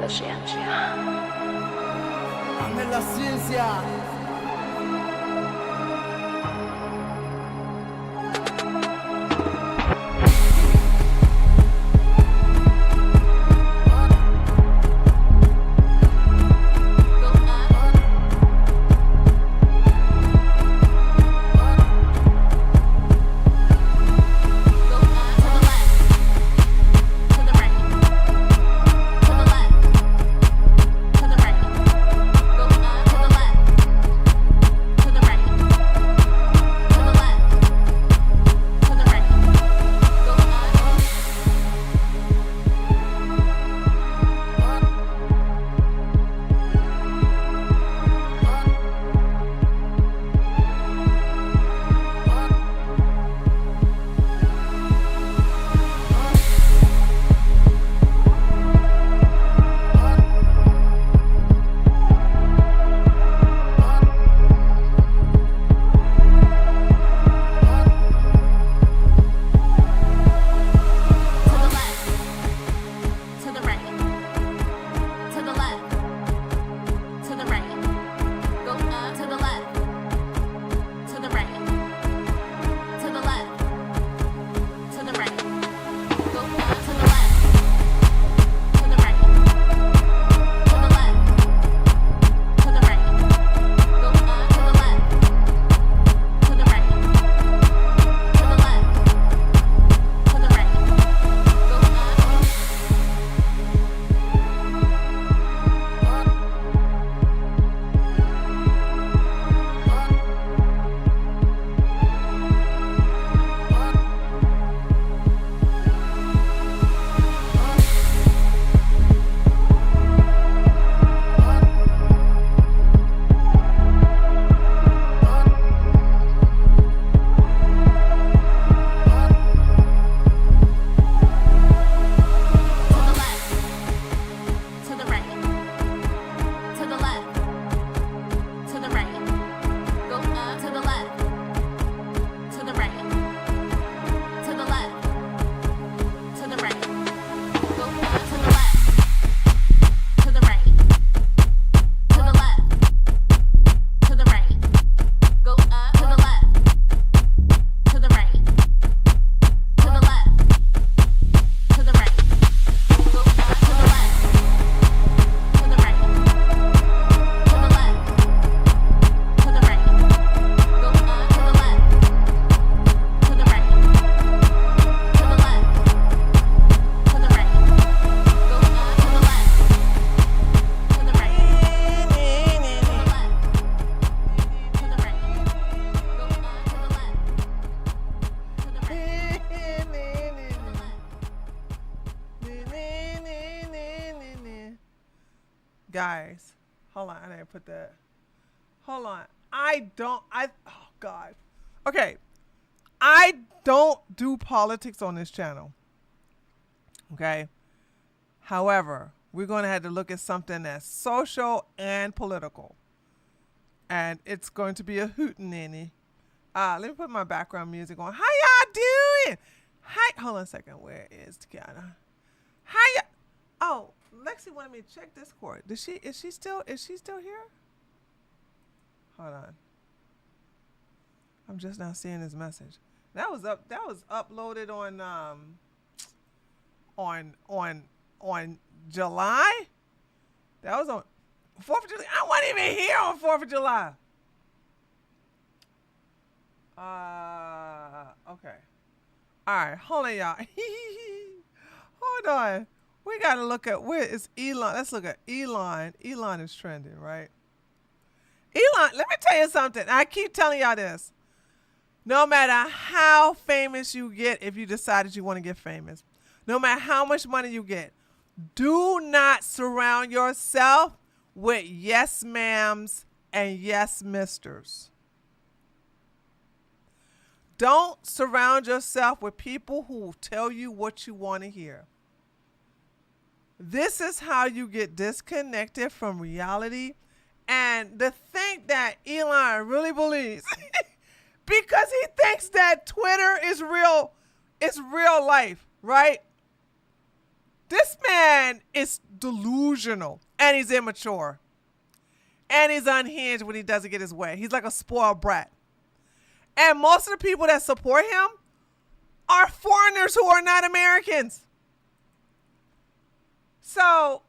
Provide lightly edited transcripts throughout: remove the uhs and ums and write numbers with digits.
la ciencia. ¡Ame la ciencia! Guys, hold on. I didn't put that. Hold on. Oh God. Okay. I don't do politics on this channel. Okay. However, we're going to have to look at something that's social and political. And it's going to be a hootenanny. Let me put my background music on. How y'all doing? Hi. Hold on a second. Where is Tiana? How y'all? Oh, Lexi wanted me to check Discord. Is she still here? Hold on. I'm just now seeing his message. That was uploaded on July. That was on 4th of July. I wasn't even here on 4th of July. Okay. All right, hold on, y'all. Hold on. We got to look at, where is Elon? Let's look at Elon. Elon is trending, right? Elon, let me tell you something. I keep telling y'all this. No matter how famous you get, if you decided you want to get famous, no matter how much money you get, do not surround yourself with yes ma'ams and yes misters. Don't surround yourself with people who will tell you what you want to hear. This is how you get disconnected from reality. And to think that Elon really believes, because he thinks that Twitter is real life, right? This man is is delusional. And he's immature. And he's unhinged when he doesn't get his way. He's like a spoiled brat. And most of the people that support him are foreigners who are not Americans. So,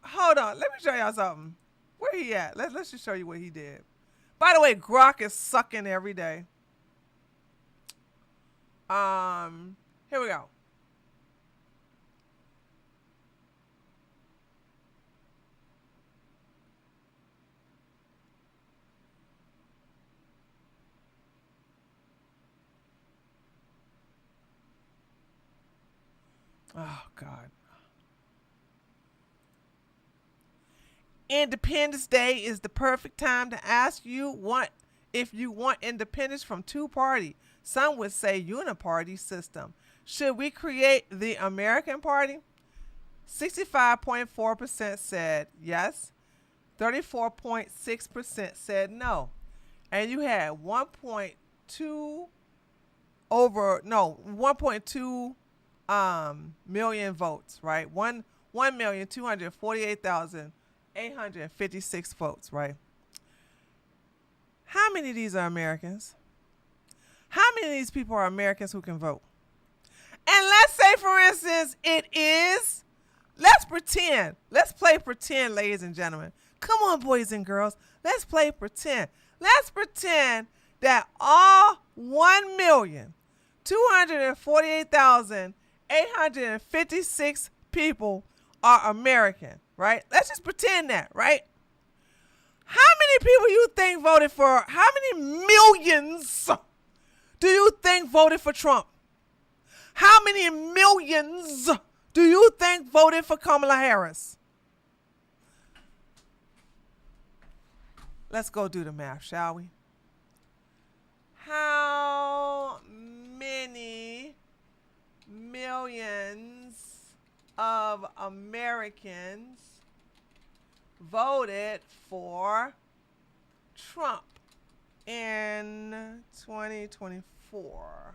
hold on. Let me show y'all something. Where he at? Let's just show you what he did. By the way, Grok is sucking every day. Here we go. Oh, God. Independence Day is the perfect time to ask if you want independence from two party. Some would say uniparty system. Should we create the American Party? 65.4% said yes. 34.6% said no. And you had 1.2 million votes, right? 1,248,856 votes, right? How many of these are Americans? How many of these people are Americans who can vote? And let's say, for instance, it is, let's pretend. Let's play pretend, ladies and gentlemen. Come on, boys and girls. Let's play pretend. Let's pretend that all 1,248,856 people are American, right? Let's just pretend that, right? How many people you think voted for, how many millions do you think voted for Trump? How many millions do you think voted for Kamala Harris? Let's go do the math, shall we? How many millions of Americans voted for Trump in 2024?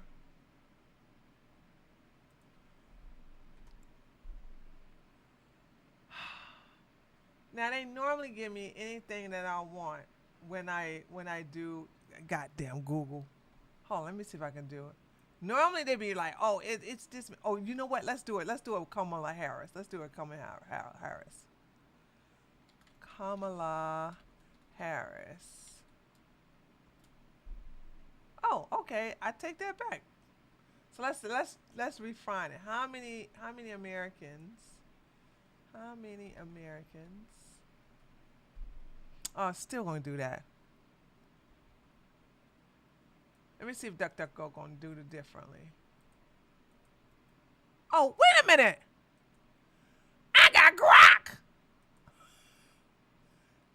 Now they normally give me anything that I want when I do goddamn Google. Hold on, let me see if I can do it. Normally they be like, oh, it's this. Oh, you know what? Let's do it. Let's do it with Kamala Harris. Let's do it with Kamala Harris. Kamala Harris. Oh, okay. I take that back. So let's refine it. How many Americans? How many Americans? Oh, still gonna do that. Let me see if DuckDuckGo gonna do it differently. Oh, wait a minute! I got Grok!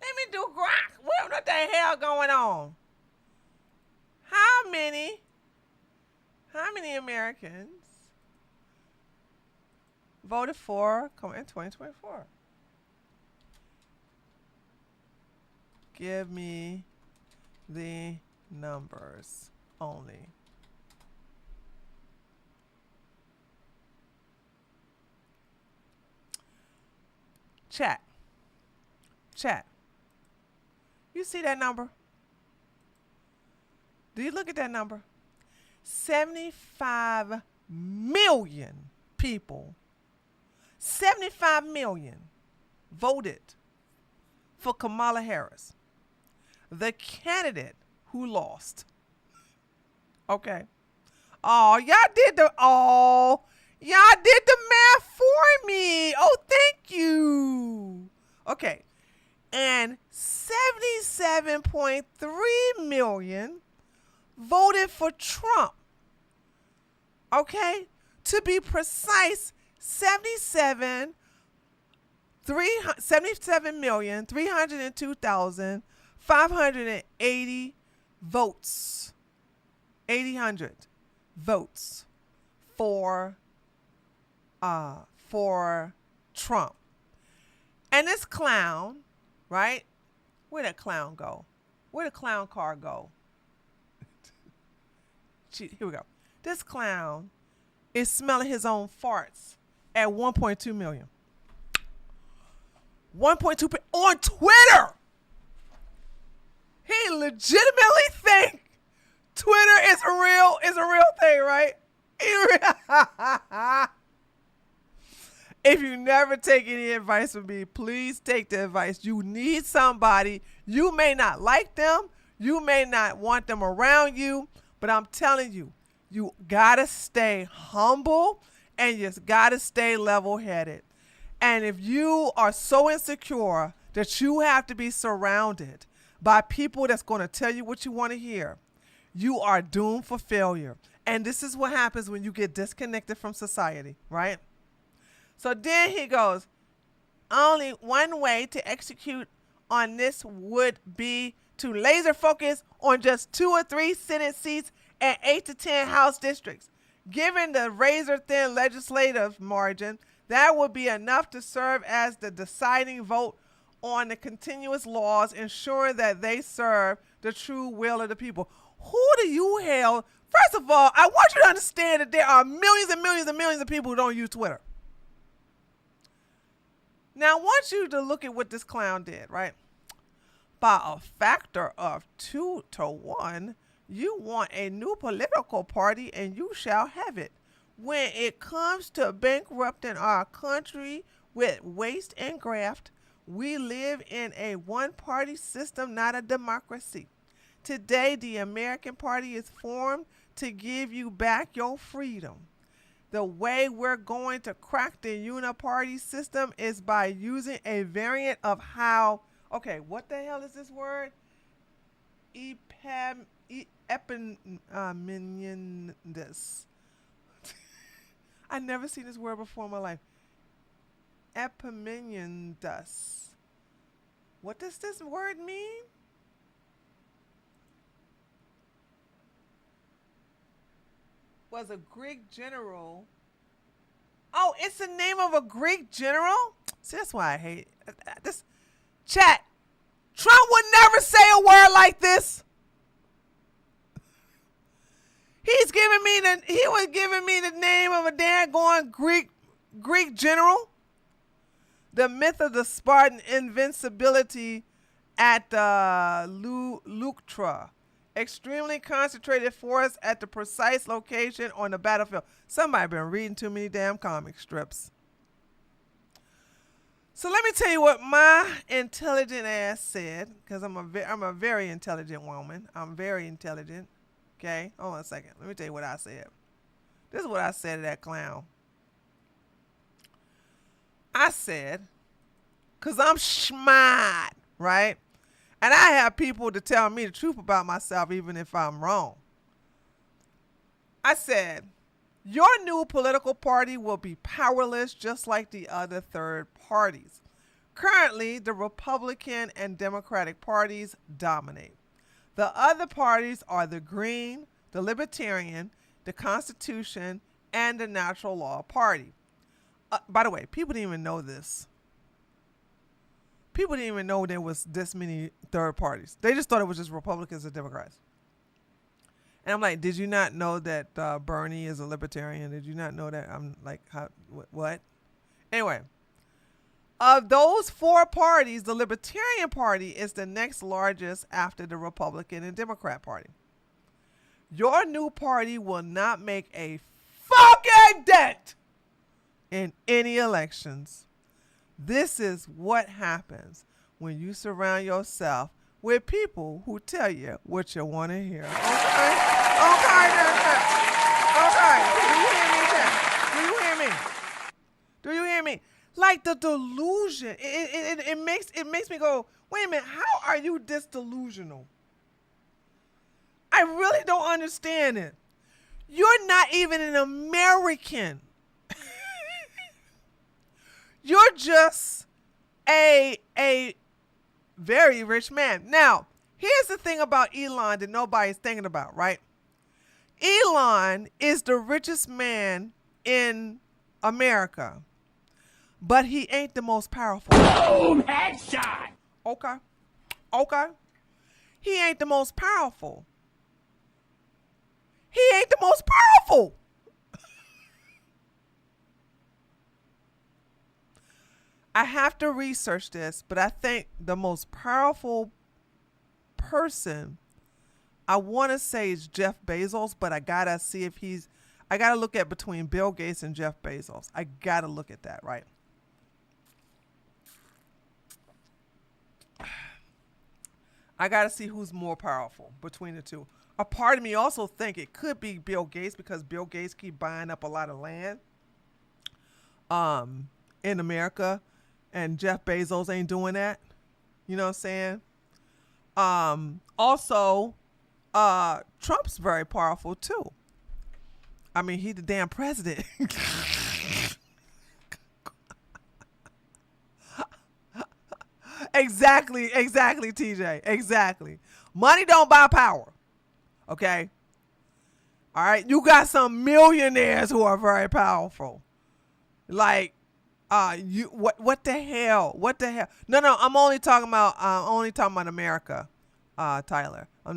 Let me do Grok. What the hell going on? How many Americans voted for in 2024? Give me the numbers only. Chat. You see that number? Do you look at that number? 75 million people, 75 million voted for Kamala Harris, the candidate who lost. Okay. Y'all did the math for me. Oh, thank you. Okay. And 77.3 million voted for Trump. Okay? To be precise, 77,302,580 votes. 800 votes for Trump. And this clown, right? Where'd that clown go? Where'd the clown car go? Here we go. This clown is smelling his own farts at 1.2 million. 1.2 on Twitter. He legitimately think Twitter is a real thing, right? If you never take any advice from me, please take the advice. You need somebody. You may not like them. You may not want them around you, but I'm telling you, you gotta stay humble and you gotta stay level-headed. And if you are so insecure that you have to be surrounded by people that's going to tell you what you want to hear, you are doomed for failure. And this is what happens when you get disconnected from society, right? So then he goes, only one way to execute on this would be to laser focus on just 2 or 3 Senate seats and 8 to 10 House districts. Given the razor-thin legislative margin, that would be enough to serve as the deciding vote on the continuous laws, ensuring that they serve the true will of the people. Who do you hail? First of all, I want you to understand that there are millions and millions and millions of people who don't use Twitter. Now, I want you to look at what this clown did, right? By a factor of 2 to 1, you want a new political party and you shall have it. When it comes to bankrupting our country with waste and graft, we live in a one-party system, not a democracy. Today, the American Party is formed to give you back your freedom. The way we're going to crack the uniparty system is by using a variant of how, okay, what the hell is this word? Epimenides. I've never seen this word before in my life. Epimenides. What does this word mean? Was a Greek general. Oh, it's the name of a Greek general? See, that's why I hate this. Chat. Trump would never say a word like this. He was giving me the name of a daggone Greek general. The myth of the Spartan invincibility at Leuctra. Extremely concentrated force at the precise location on the battlefield. Somebody been reading too many damn comic strips. So let me tell you what my intelligent ass said, because I'm a very intelligent woman. I'm very intelligent. Okay, hold on a second. Let me tell you what I said. This is what I said to that clown. I said, because I'm smart, right? And I have people to tell me the truth about myself, even if I'm wrong. I said, your new political party will be powerless just like the other third parties. Currently, the Republican and Democratic parties dominate. The other parties are the Green, the Libertarian, the Constitution, and the Natural Law Party. By the way, people didn't even know this. People didn't even know there was this many third parties. They just thought it was just Republicans and Democrats. And I'm like, did you not know that Bernie is a libertarian? Did you not know that? I'm like, what? Anyway, of those 4 parties, the Libertarian Party is the next largest after the Republican and Democrat Party. Your new party will not make a fucking dent in any elections. This is what happens when you surround yourself with people who tell you what you want to hear. Okay? Do you hear me? Do you hear me? Like the delusion. It makes me go, wait a minute, how are you this delusional? I really don't understand it. You're not even an American. You're just a very rich man. Now, here's the thing about Elon that nobody's thinking about, right? Elon is the richest man in America, but he ain't the most powerful. Boom! Headshot! Okay. He ain't the most powerful. He ain't the most powerful. I have to research this, but I think the most powerful person I want to say is Jeff Bezos, but I gotta see if I gotta look at between Bill Gates and Jeff Bezos. I gotta look at that, right? I gotta see who's more powerful between the two. A part of me also think it could be Bill Gates because Bill Gates keep buying up a lot of land in America, and Jeff Bezos ain't doing that. You know what I'm saying? Also, Trump's very powerful too. I mean, he's the damn president. Exactly, TJ. Exactly. Money don't buy power. Okay? All right? You got some millionaires who are very powerful. Like, what the hell? What the hell? No, I'm only talking about America, Tyler. I'm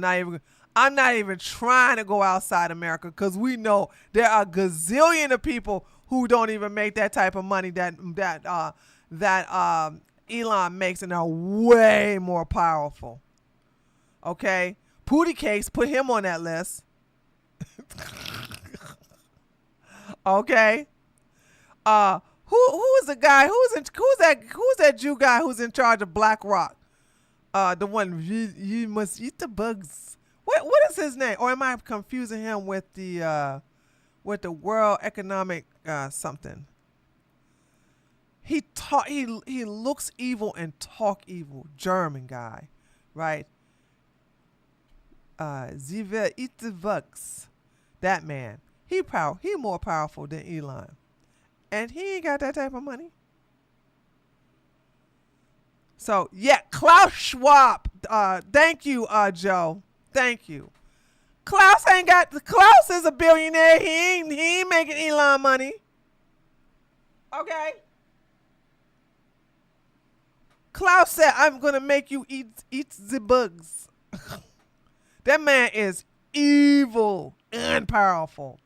not even trying to go outside America because we know there are a gazillion of people who don't even make that type of money that Elon makes, and are way more powerful. Okay, Pootie Cakes, put him on that list. Okay, who is the guy? Who's that Jew guy who's in charge of BlackRock? The one you must eat the bugs. What is his name? Or am I confusing him with the World Economic something? He looks evil and talk evil. German guy, right? Ziva Itavux. That man. He more powerful than Elon. And he ain't got that type of money. So yeah, Klaus Schwab. Thank you, Joe. Thank you. Klaus is a billionaire. He ain't making Elon money. Okay. Klaus said, I'm going to make you eat the bugs. That man is evil and powerful.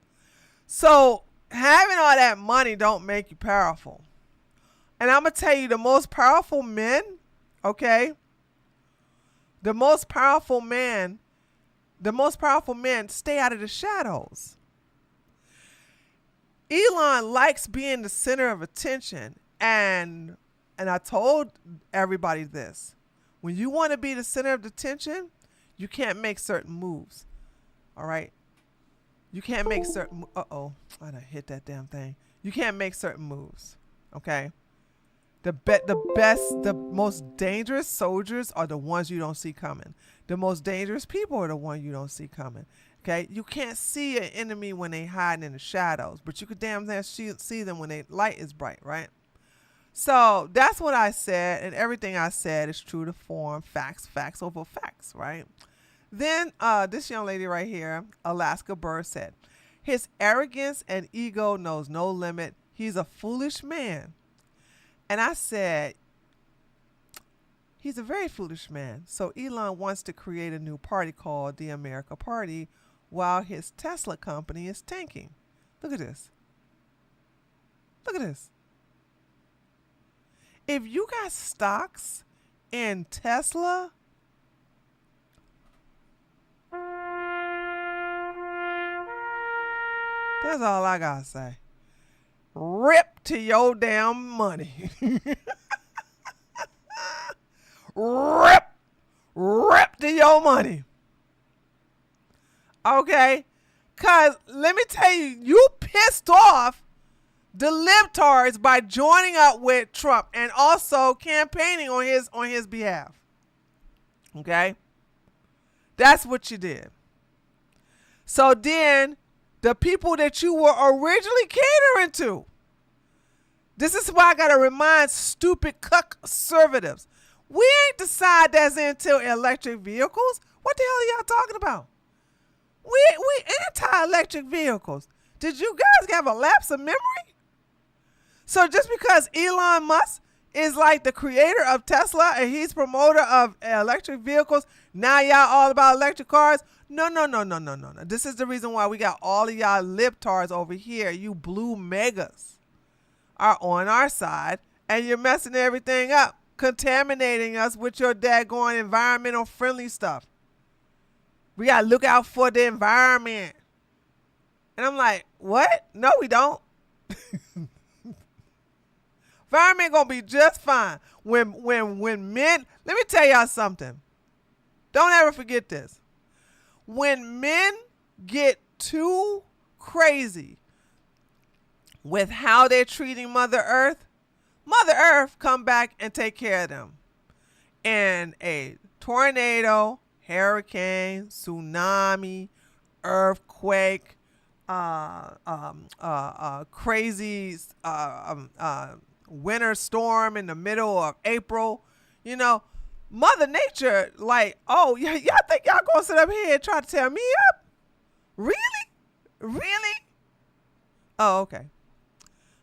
So having all that money don't make you powerful. And I'm going to tell you, the most powerful men, okay, the most powerful men stay out of the shadows. Elon likes being the center of attention, and I told everybody this. When you want to be the center of attention, you can't make certain moves. All right? You can't make certain... Uh-oh. I done hit that damn thing. You can't make certain moves. Okay? The most dangerous soldiers are the ones you don't see coming. The most dangerous people are the ones you don't see coming. Okay? You can't see an enemy when they hide in the shadows, but you could damn near see them when the light is bright, right? So that's what I said, and everything I said is true to form. Facts over facts, right? Then this young lady right here, Alaska Burr, said, his arrogance and ego knows no limit. He's a foolish man. And I said, he's a very foolish man. So Elon wants to create a new party called the America Party while his Tesla company is tanking. Look at this. Look at this. If you got stocks in Tesla, that's all I gotta say. Rip to your damn money. Rip to your money. Okay? Cause let me tell you, you pissed off the libtards by joining up with Trump and also campaigning on his behalf. Okay? That's what you did. So then the people that you were originally catering to. This is why I gotta remind stupid conservatives. We ain't decide that's until electric vehicles. What the hell are y'all talking about? We anti-electric vehicles. Did you guys have a lapse of memory? So just because Elon Musk is like the creator of Tesla and he's promoter of electric vehicles, now y'all all about electric cars? No. This is the reason why we got all of y'all libtards over here. You blue megas are on our side, and you're messing everything up, contaminating us with your daggone environmental friendly stuff. We gotta look out for the environment. And I'm like, what? No, we don't. Environment gonna be just fine. When men, let me tell y'all something. Don't ever forget this. When men get too crazy with how they're treating Mother Earth come back and take care of them. And a tornado, hurricane, tsunami, earthquake, crazy winter storm in the middle of April, you know, Mother Nature, like, oh, y'all think y'all gonna sit up here and try to tear me up? Really? Really? Oh, okay.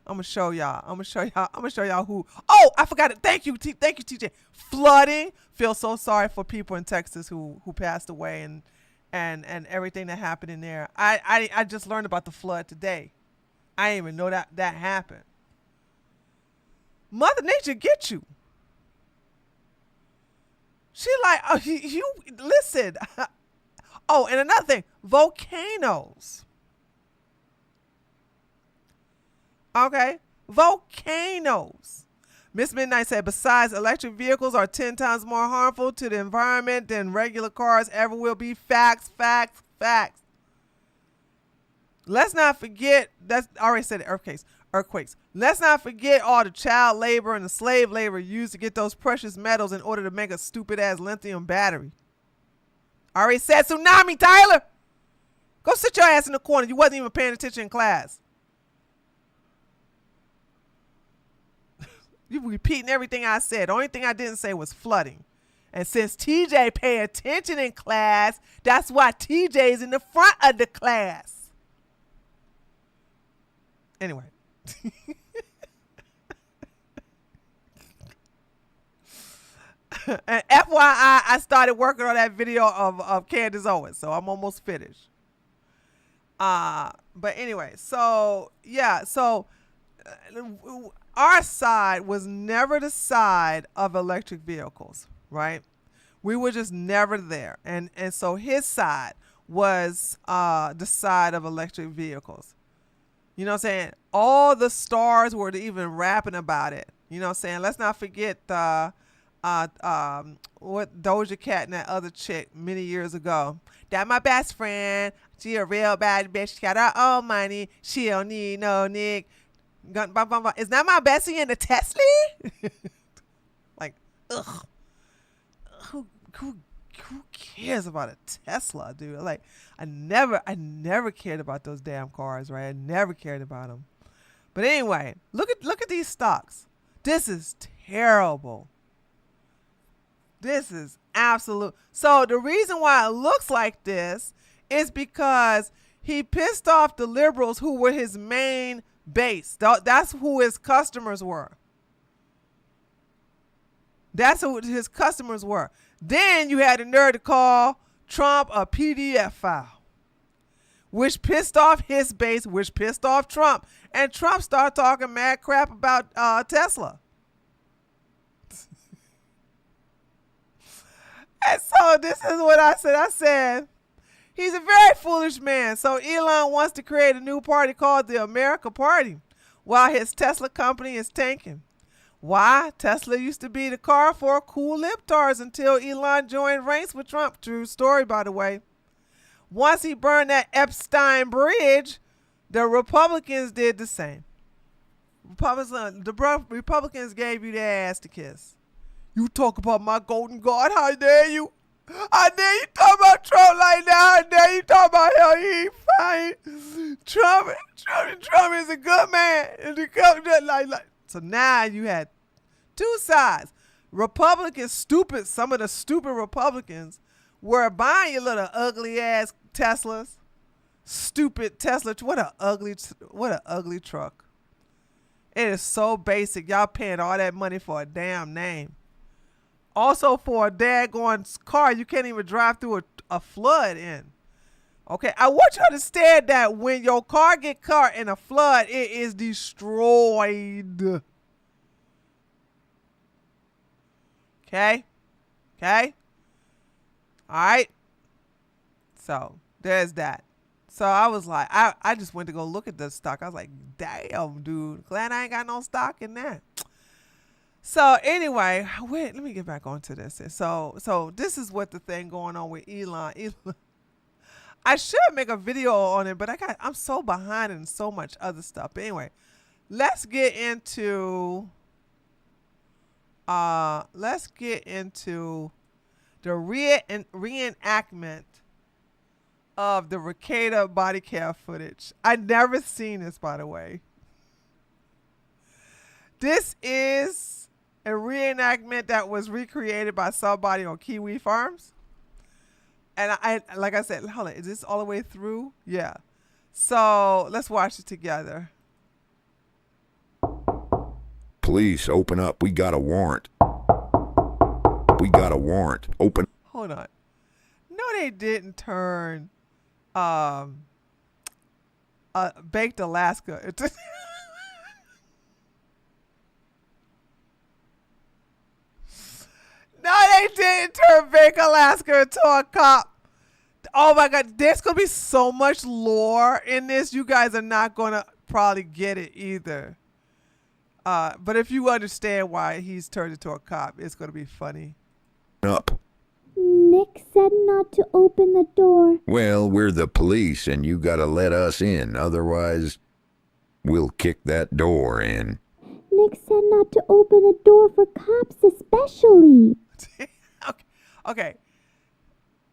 I'm gonna show y'all who. Oh, I forgot it. Thank you, TJ. Flooding. Feel so sorry for people in Texas who passed away and everything that happened in there. I just learned about the flood today. I didn't even know that happened. Mother Nature get you. She like, oh, you listen. Oh, and another thing, volcanoes. Okay, volcanoes. Miss Midnight said, besides, electric vehicles are 10 times more harmful to the environment than regular cars ever will be. Facts. Let's not forget, I already said it, earthquakes. Let's not forget all the child labor and the slave labor used to get those precious metals in order to make a stupid ass lithium battery. I already said tsunami, Tyler. Go sit your ass in the corner. You wasn't even paying attention in class. You repeating everything I said. The only thing I didn't say was flooding. And since TJ pay attention in class, that's why TJ is in the front of the class. Anyway. And FYI, I started working on that video of Candace Owens, so I'm almost finished. But anyway, so yeah, so our side was never the side of electric vehicles, right? We were just never there. And so his side was the side of electric vehicles. You know what I'm saying? All the stars were even rapping about it. You know what I'm saying? Let's not forget what Doja Cat and that other chick many years ago. That my best friend. She a real bad bitch. She got her own money. She don't need no nigga. Is that my bestie in the Tesla? Like, ugh. Who cares about a Tesla, dude? Like, I never cared about those damn cars, right? I never cared about them. But anyway, look at these stocks. This is terrible. This is absolute. So the reason why it looks like this is because he pissed off the liberals who were his main base. That's who his customers were. That's who his customers were. Then you had the nerve to call Trump a PDF file, which pissed off his base, which pissed off Trump. And Trump started talking mad crap about Tesla. And so this is what I said. I said, he's a very foolish man. So Elon wants to create a new party called the America Party while his Tesla company is tanking. Why? Tesla used to be the car for cool libtards until Elon joined ranks with Trump. True story, by the way. Once he burned that Epstein bridge, the Republicans did the same. The Republicans gave you their ass to kiss. You talk about my golden God, how dare you? How dare you talk about Trump like that? How dare you talk about how he fine? Trump is a good man. So now you had two sides. Republicans, some of the stupid Republicans were buying your little ugly ass Teslas. Stupid Tesla. What an ugly truck. It is so basic. Y'all paying all that money for a damn name. Also for a daggone car you can't even drive through a flood in. Okay, I want you to understand that when your car get caught in a flood, it is destroyed. Okay? Okay? All right? So, there's that. So, I was like, I just went to go look at the stock. I was like, damn, dude. Glad I ain't got no stock in that. So, anyway, wait, let me get back onto this. So this is what the thing going on with Elon. I should make a video on it, but I'm so behind in so much other stuff. But anyway, let's get into the reenactment of the Rekieta body cam footage. I'd never seen this, by the way. This is a reenactment that was recreated by somebody on Kiwi Farms. And I like I said, hold on, is this all the way through? Yeah. So let's watch it together. Police, open up. We got a warrant. We got a warrant. Open. Hold on. No, they didn't turn Baked Alaska. No, they didn't turn Baked Alaska into a cop. Oh my God, there's gonna be so much lore in this. You guys are not gonna probably get it either. But if you understand why he's turned into a cop, it's gonna be funny. Up. Nick said not to open the door. Well, we're the police and you gotta let us in. Otherwise, we'll kick that door in. Nick said not to open the door for cops especially. Okay.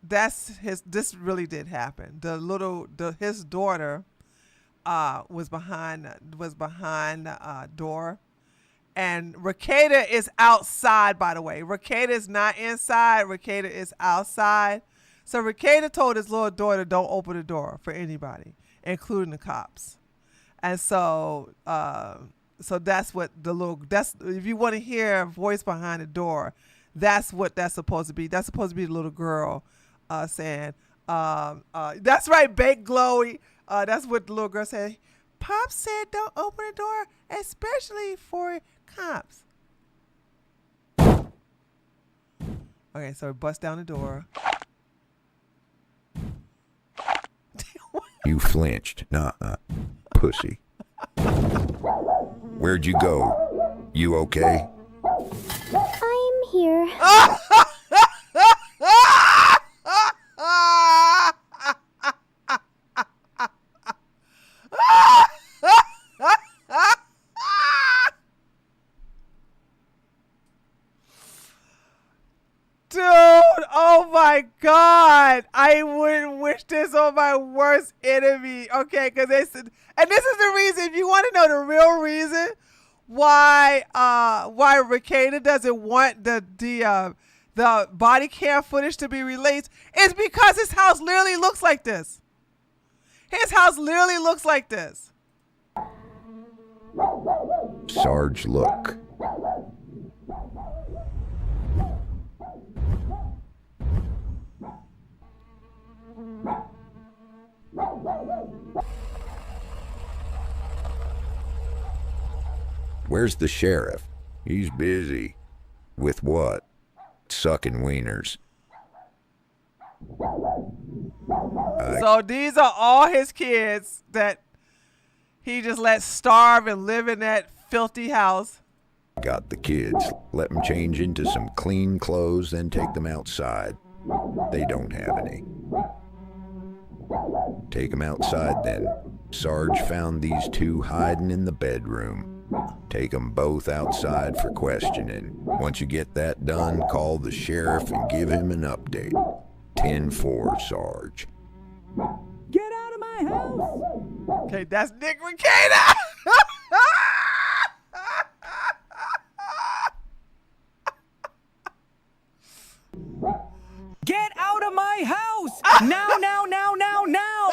This really did happen. His daughter was behind the door. And Rekieta is outside, by the way. Rekieta is not inside. Rekieta is outside. So Rekieta told his little daughter, don't open the door for anybody, including the cops. And so that's what if you want to hear a voice behind the door, that's what that's supposed to be. That's supposed to be the little girl saying, that's right, Baked Glowy. That's what the little girl said. Pop said don't open the door, especially for cops. Okay, so bust down the door. You flinched. Nuh-uh. Pussy. Where'd you go? You okay? I'm here. Dude, oh my God. I wouldn't wish this on my worst enemy. Okay, because they said, and this is the reason, if you want to know the real reason why Rekieta doesn't want the body cam footage to be released, is because his house literally looks like this. His house literally looks like this. Sarge, look. Where's the sheriff? He's busy. With what? Sucking wieners. So these are all his kids that he just let starve and live in that filthy house. Got the kids. Let them change into some clean clothes, then take them outside. They don't have any. Take them outside then. Sarge found these two hiding in the bedroom. Take them both outside for questioning. Once you get that done, call the sheriff and give him an update. 10-4, Sarge. Get out of my house! Okay, that's Nick Rekieta. Get out of my house! Now, now, now, now, now!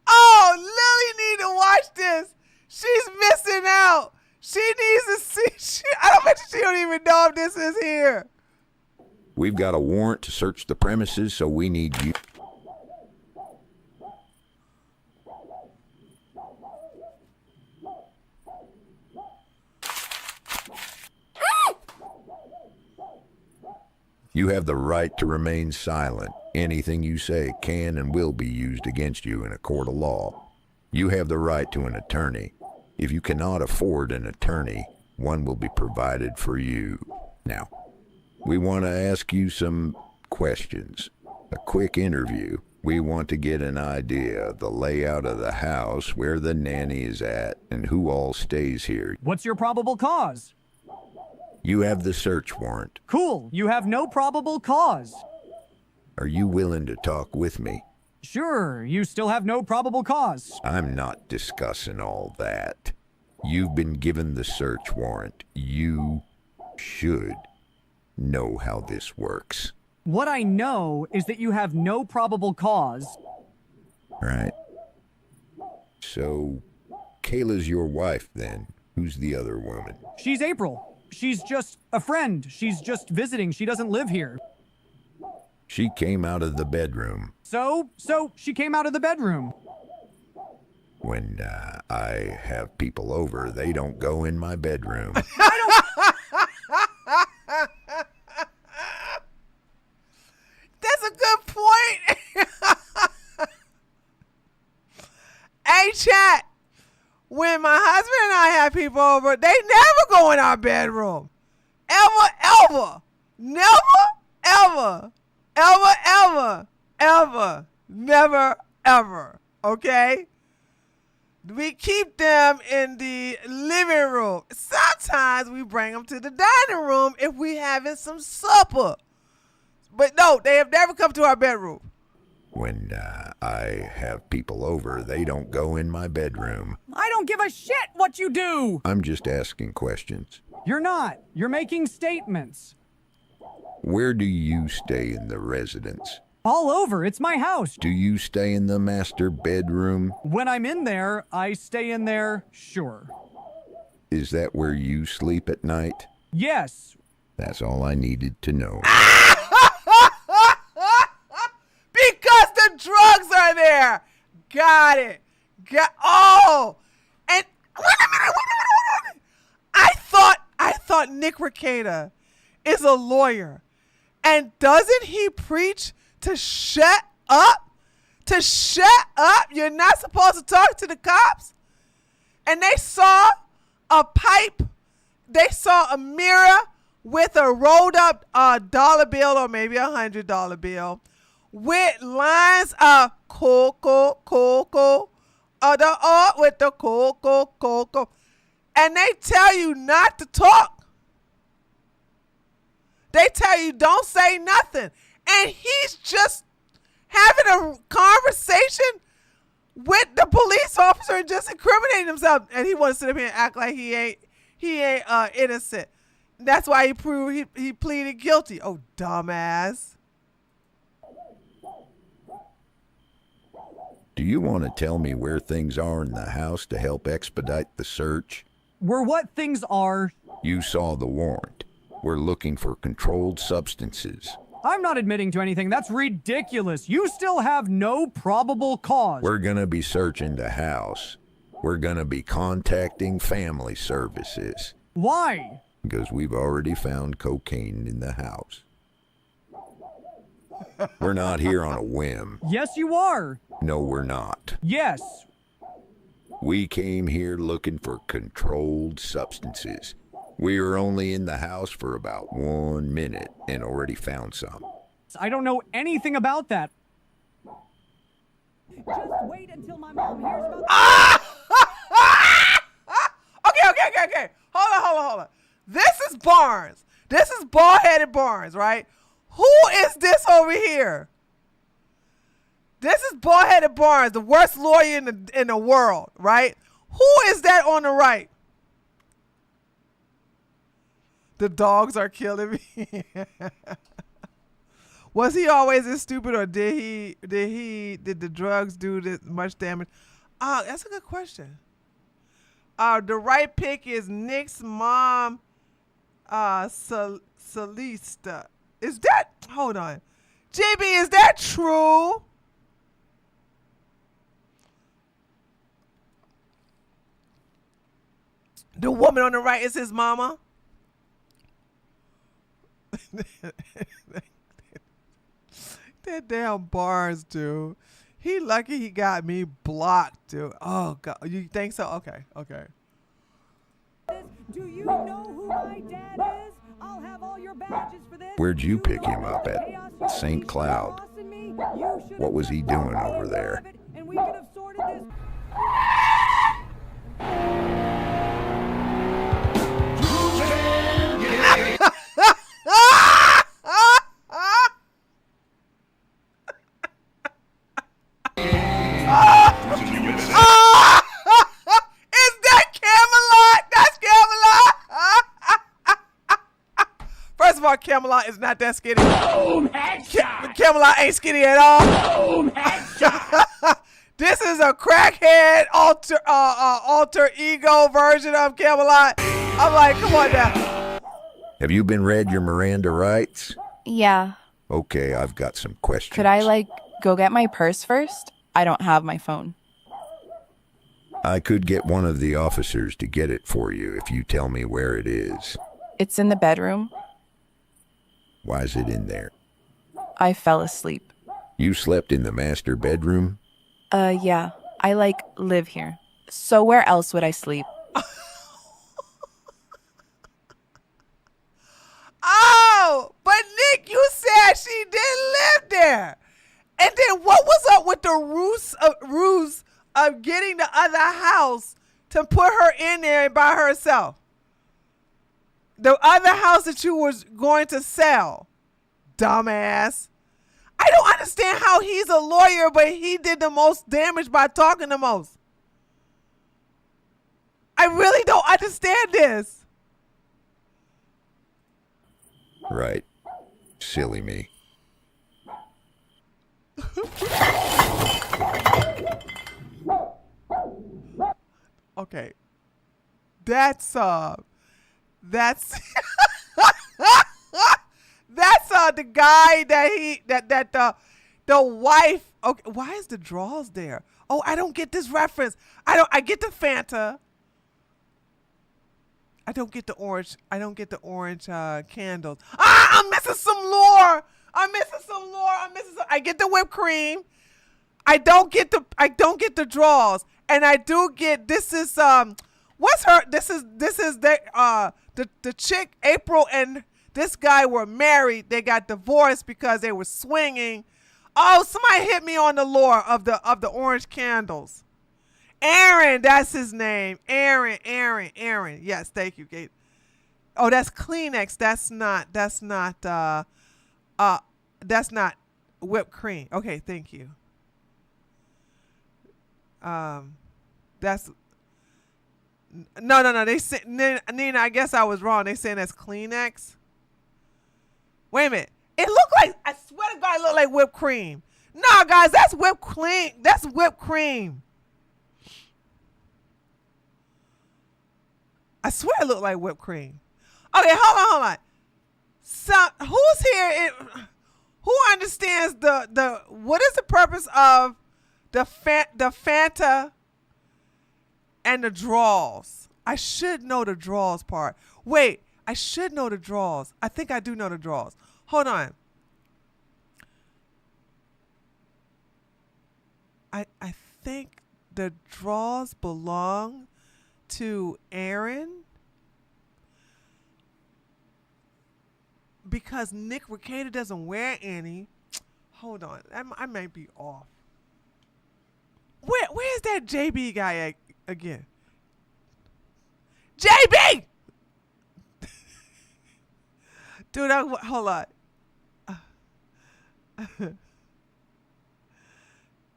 Oh, Lily need to watch this. She's missing out. She needs to see. I don't bet she don't even know if this is here. We've got a warrant to search the premises, so we need you. You have the right to remain silent. Anything you say can and will be used against you in a court of law. You have the right to an attorney. If you cannot afford an attorney, one will be provided for you. Now, we want to ask you some questions. A quick interview. We want to get an idea of the layout of the house, where the nanny is at, and who all stays here. What's your probable cause? You have the search warrant. Cool. You have no probable cause. Are you willing to talk with me? Sure, you still have no probable cause. I'm not discussing all that. You've been given the search warrant. You should know how this works. What I know is that you have no probable cause. Right. So, Kayla's your wife then. Who's the other woman? She's April. She's just a friend. She's just visiting. She doesn't live here. She came out of the bedroom. So she came out of the bedroom. When I have people over, they don't go in my bedroom. That's a good point. Hey, chat. When my husband and I have people over, they never go in our bedroom. Ever. Never, ever. Never, ever. Okay? We keep them in the living room. Sometimes we bring them to the dining room if we having some supper. But no, they have never come to our bedroom. When I have people over, they don't go in my bedroom. I don't give a shit what you do. I'm just asking questions. You're not. You're making statements. Where do you stay in the residence? All over. It's my house. Do you stay in the master bedroom? When I'm in there, I stay in there, sure. Is that where you sleep at night? Yes. That's all I needed to know. Because the drugs are there. Got it. Oh. And wait a minute. I thought Nick Rekieta is a lawyer. And doesn't he preach to shut up? To shut up? You're not supposed to talk to the cops? And they saw a pipe. They saw a mirror with a rolled up dollar bill or maybe $100 bill with lines of cocoa, with the cocoa. And they tell you not to talk. They tell you don't say nothing. And he's just having a conversation with the police officer and just incriminating himself. And he wants to sit up here and act like he ain't innocent. That's why he pleaded guilty. Oh, dumbass. Do you want to tell me where things are in the house to help expedite the search? Where what things are? You saw the warrant. We're looking for controlled substances. I'm not admitting to anything. That's ridiculous. You still have no probable cause. We're going to be searching the house. We're going to be contacting family services. Why? Because we've already found cocaine in the house. We're not here on a whim. Yes, you are. No, we're not. Yes. We came here looking for controlled substances. We were only in the house for about 1 minute and already found some. I don't know anything about that. Just wait until my mom hears about Okay. Hold on. This is Barnes. This is bald-headed Barnes, right? Who is this over here? This is bald-headed Barnes, the worst lawyer in the world, right? Who is that on the right? The dogs are killing me. Was he always this stupid, or did the drugs do this much damage? That's a good question. The right pick is Nick's mom, Celista. Is that? Hold on, JB, is that true? The woman on the right is his mama. That damn bars, dude. He lucky he got me blocked, dude. Oh god, you think so? Okay, okay. Do you know who my dad is? I'll have all your badges for this. Where'd you pick know him up at? chaos you're St. unleashing Cloud. on us and me? You should What was he have doing known over there? of it, and we could have sorted this. Is that Camelot? That's Camelot. First of all, Camelot is not that skinny. Boom, headshot. Camelot ain't skinny at all. Boom, headshot. This is a crackhead alter ego version of Camelot. I'm like, come on now. Have you been read your Miranda rights? Yeah. Okay, I've got some questions. Could I, go get my purse first? I don't have my phone. I could get one of the officers to get it for you if you tell me where it is. It's in the bedroom. Why is it in there? I fell asleep. You slept in the master bedroom? Yeah. I, live here. So where else would I sleep? Oh, but Nick, you said she didn't live there. And then what was up with the ruse of getting the other house to put her in there by herself? The other house that you was going to sell, dumbass. I don't understand how he's a lawyer, but he did the most damage by talking the most. I really don't understand this. Right. Silly me. Okay. That's that's the guy that the wife. Okay, why is the drawers there? Oh, I don't get this reference. I get the Fanta. I don't get the orange candles. I'm missing some lore. I get the whipped cream. I don't get the draws. And I do get this is the chick April and this guy were married. They got divorced because they were swinging. Oh, somebody hit me on the lore of the orange candles. Aaron, that's his name. Aaron. Yes, thank you, Kate. Oh, that's Kleenex. That's not whipped cream. Okay, thank you. That's no. They say, Nina, I guess I was wrong. They saying that's Kleenex. Wait a minute. It looked like, I swear to God, it looked like whipped cream. Nah, guys, that's whipped cream. That's whipped cream. I swear it looked like whipped cream. Okay, hold on. So, who's here? Who understands the what is the purpose of the Fanta and the draws? I should know the draws part. Wait, I should know the draws. I think I do know the draws. Hold on. I think the draws belong to Aaron because Nick Rekieta doesn't wear any. Hold on, I might be off. Where's that JB guy again? JB, dude, hold on.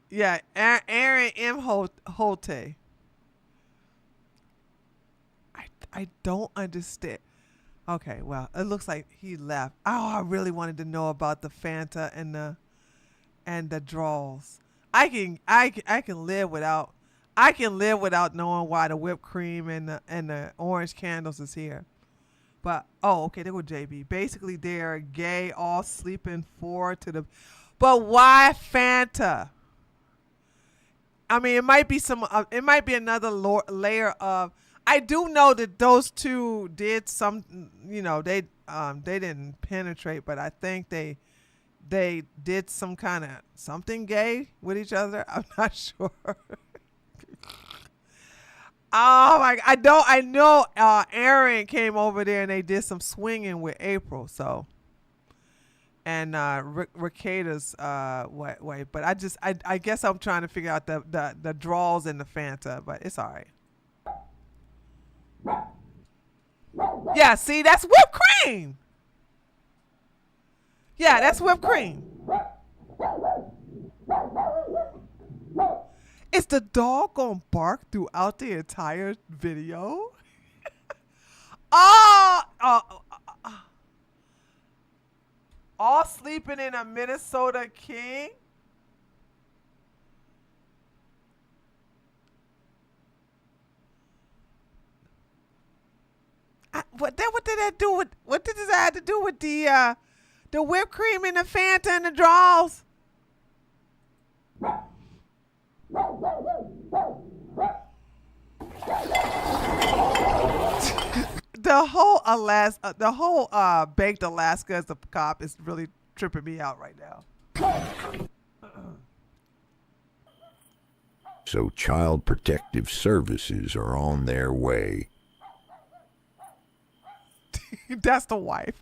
Yeah, Aaron M. Holte. I don't understand. Okay, well, it looks like he left. Oh, I really wanted to know about the Fanta and the draws. I can live without knowing why the whipped cream and the orange candles is here. But okay, they were JB. Basically, they're gay, all sleeping forward to the. But why Fanta? I mean, it might be it might be another layer of. I do know that those two did some, they didn't penetrate, but I think they did some kind of something gay with each other. I'm not sure. Oh my! I know. Aaron came over there and they did some swinging with April. So, and Rekieta's way. But I guess I'm trying to figure out the draws and the Fanta. But it's all right. Yeah, see, that's whipped cream. Yeah, that's whipped cream. Is the dog gonna bark throughout the entire video? All sleeping in a Minnesota king? What did that do with? What did this have to do with the whipped cream and the Fanta and the draws? The whole baked Alaska as a cop is really tripping me out right now. So Child Protective Services are on their way. That's the wife.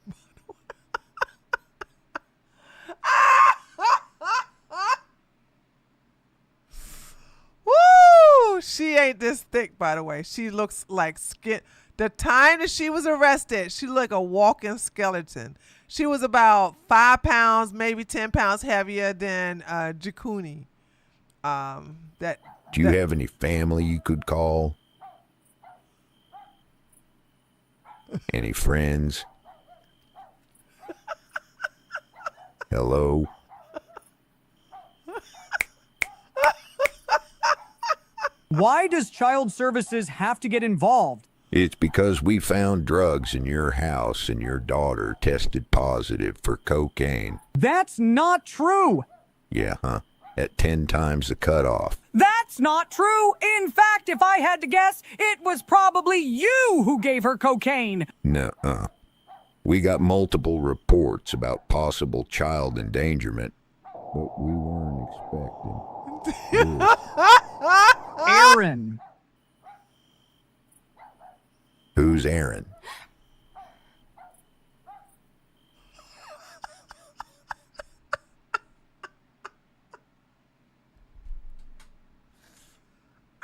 Woo! She ain't this thick, by the way. She looks like skin. The time that she was arrested, she looked like a walking skeleton. She was about 5 pounds, maybe 10 pounds heavier than Jakuni. Do you have any family you could call? Any friends? Hello? Why does Child Services have to get involved? It's because we found drugs in your house and your daughter tested positive for cocaine. That's not true. Yeah, huh? At 10 times the cutoff. That's not true. In fact, if I had to guess, it was probably you who gave her cocaine. Nuh-uh. We got multiple reports about possible child endangerment, but we weren't expecting this. Aaron. Who's Aaron?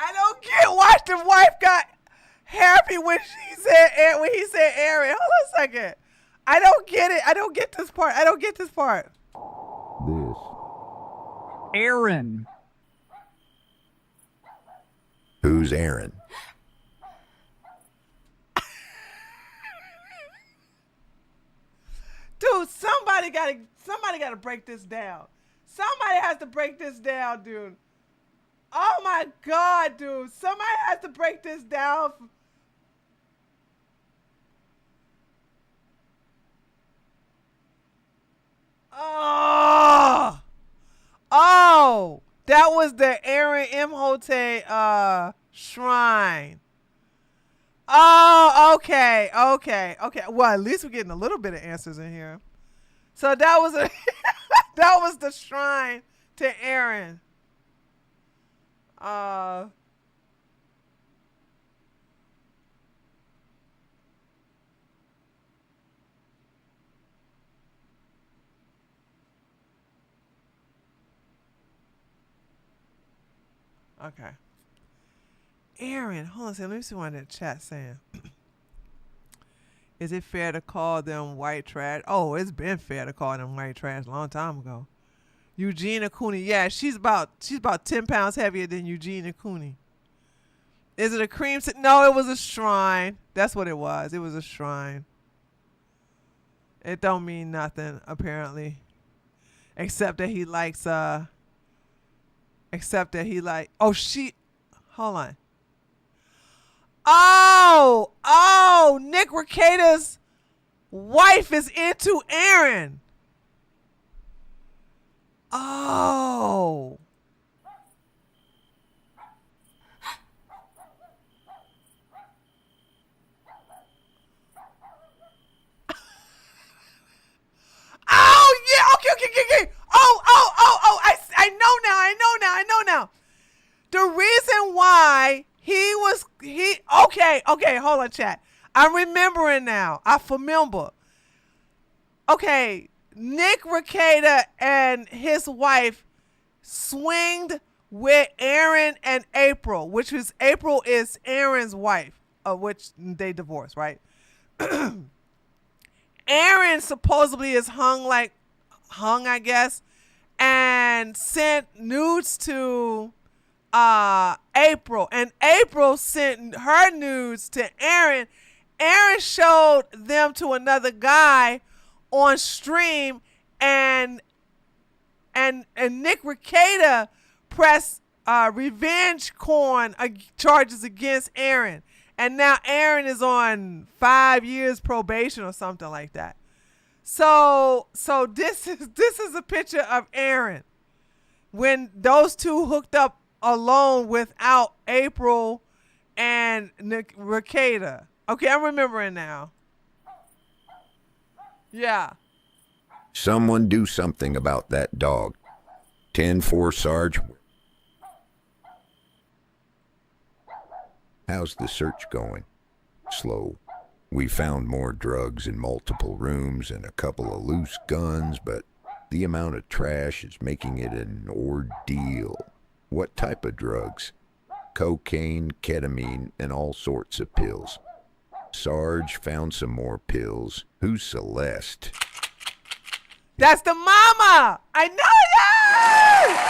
I don't get why the wife got happy when he said Aaron. Hold on a second. I don't get it. I don't get this part. This. Aaron. Who's Aaron? Dude, somebody gotta break this down. Somebody has to break this down, dude. Oh my God, dude. Somebody has to break this down. Oh, that was the Aaron Imhotep shrine. Oh, okay. Well, at least we're getting a little bit of answers in here. So that was that was the shrine to Aaron. Okay. Aaron, hold on a second. Let me see what in the chat saying. Is it fair to call them white trash? Oh, it's been fair to call them white trash a long time ago. Eugenia Cooney. Yeah, she's about 10 pounds heavier than Eugenia Cooney. Is it a cream? No, it was a shrine. That's what it was. It was a shrine. It don't mean nothing, apparently. Except that he likes, hold on. Oh, Nick Rekieta's wife is into Aaron. Oh. Okay, hold on, chat. I'm remembering now. I remember. Okay, Nick Rekieta and his wife swinged with Aaron and April, which was April is Aaron's wife, which they divorced, right? Aaron supposedly is hung, I guess, and sent nudes to April, and April sent her nudes to Aaron. Aaron showed them to another guy on stream, and Nick Rekieta pressed revenge porn charges against Aaron, and now Aaron is on 5 years probation or something like that. So this is a picture of Aaron when those two hooked up alone without April and Nick Rekieta. Okay, I'm remembering now. Yeah. Someone do something about that dog. 10-4, Sarge. How's the search going? Slow. We found more drugs in multiple rooms and a couple of loose guns, but the amount of trash is making it an ordeal. What type of drugs? Cocaine, ketamine, and all sorts of pills. Sarge found some more pills. Who's Celeste? That's the mama! I know that!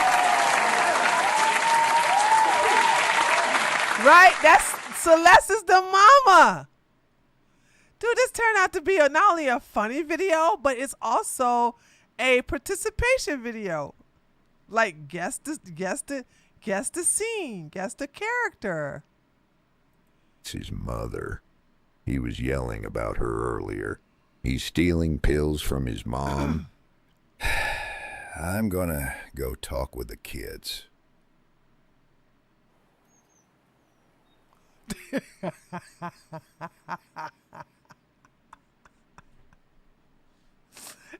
Right? That's Celeste is the mama. Dude, this turned out to be not only a funny video, but it's also a participation video. Like, guess the scene, guess the character. It's his mother. He was yelling about her earlier. He's stealing pills from his mom. I'm gonna go talk with the kids.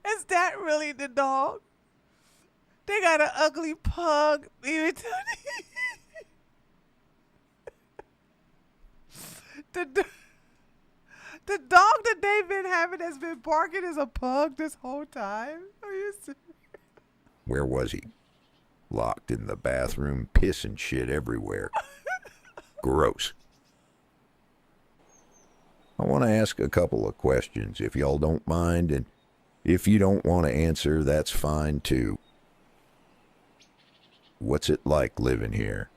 Is that really the dog? They got an ugly pug. The dog that they've been having has been barking as a pug this whole time. Are you serious? Where was he? Locked in the bathroom, pissing shit everywhere. Gross. I want to ask a couple of questions, if y'all don't mind, and if you don't want to answer, that's fine too. What's it like living here?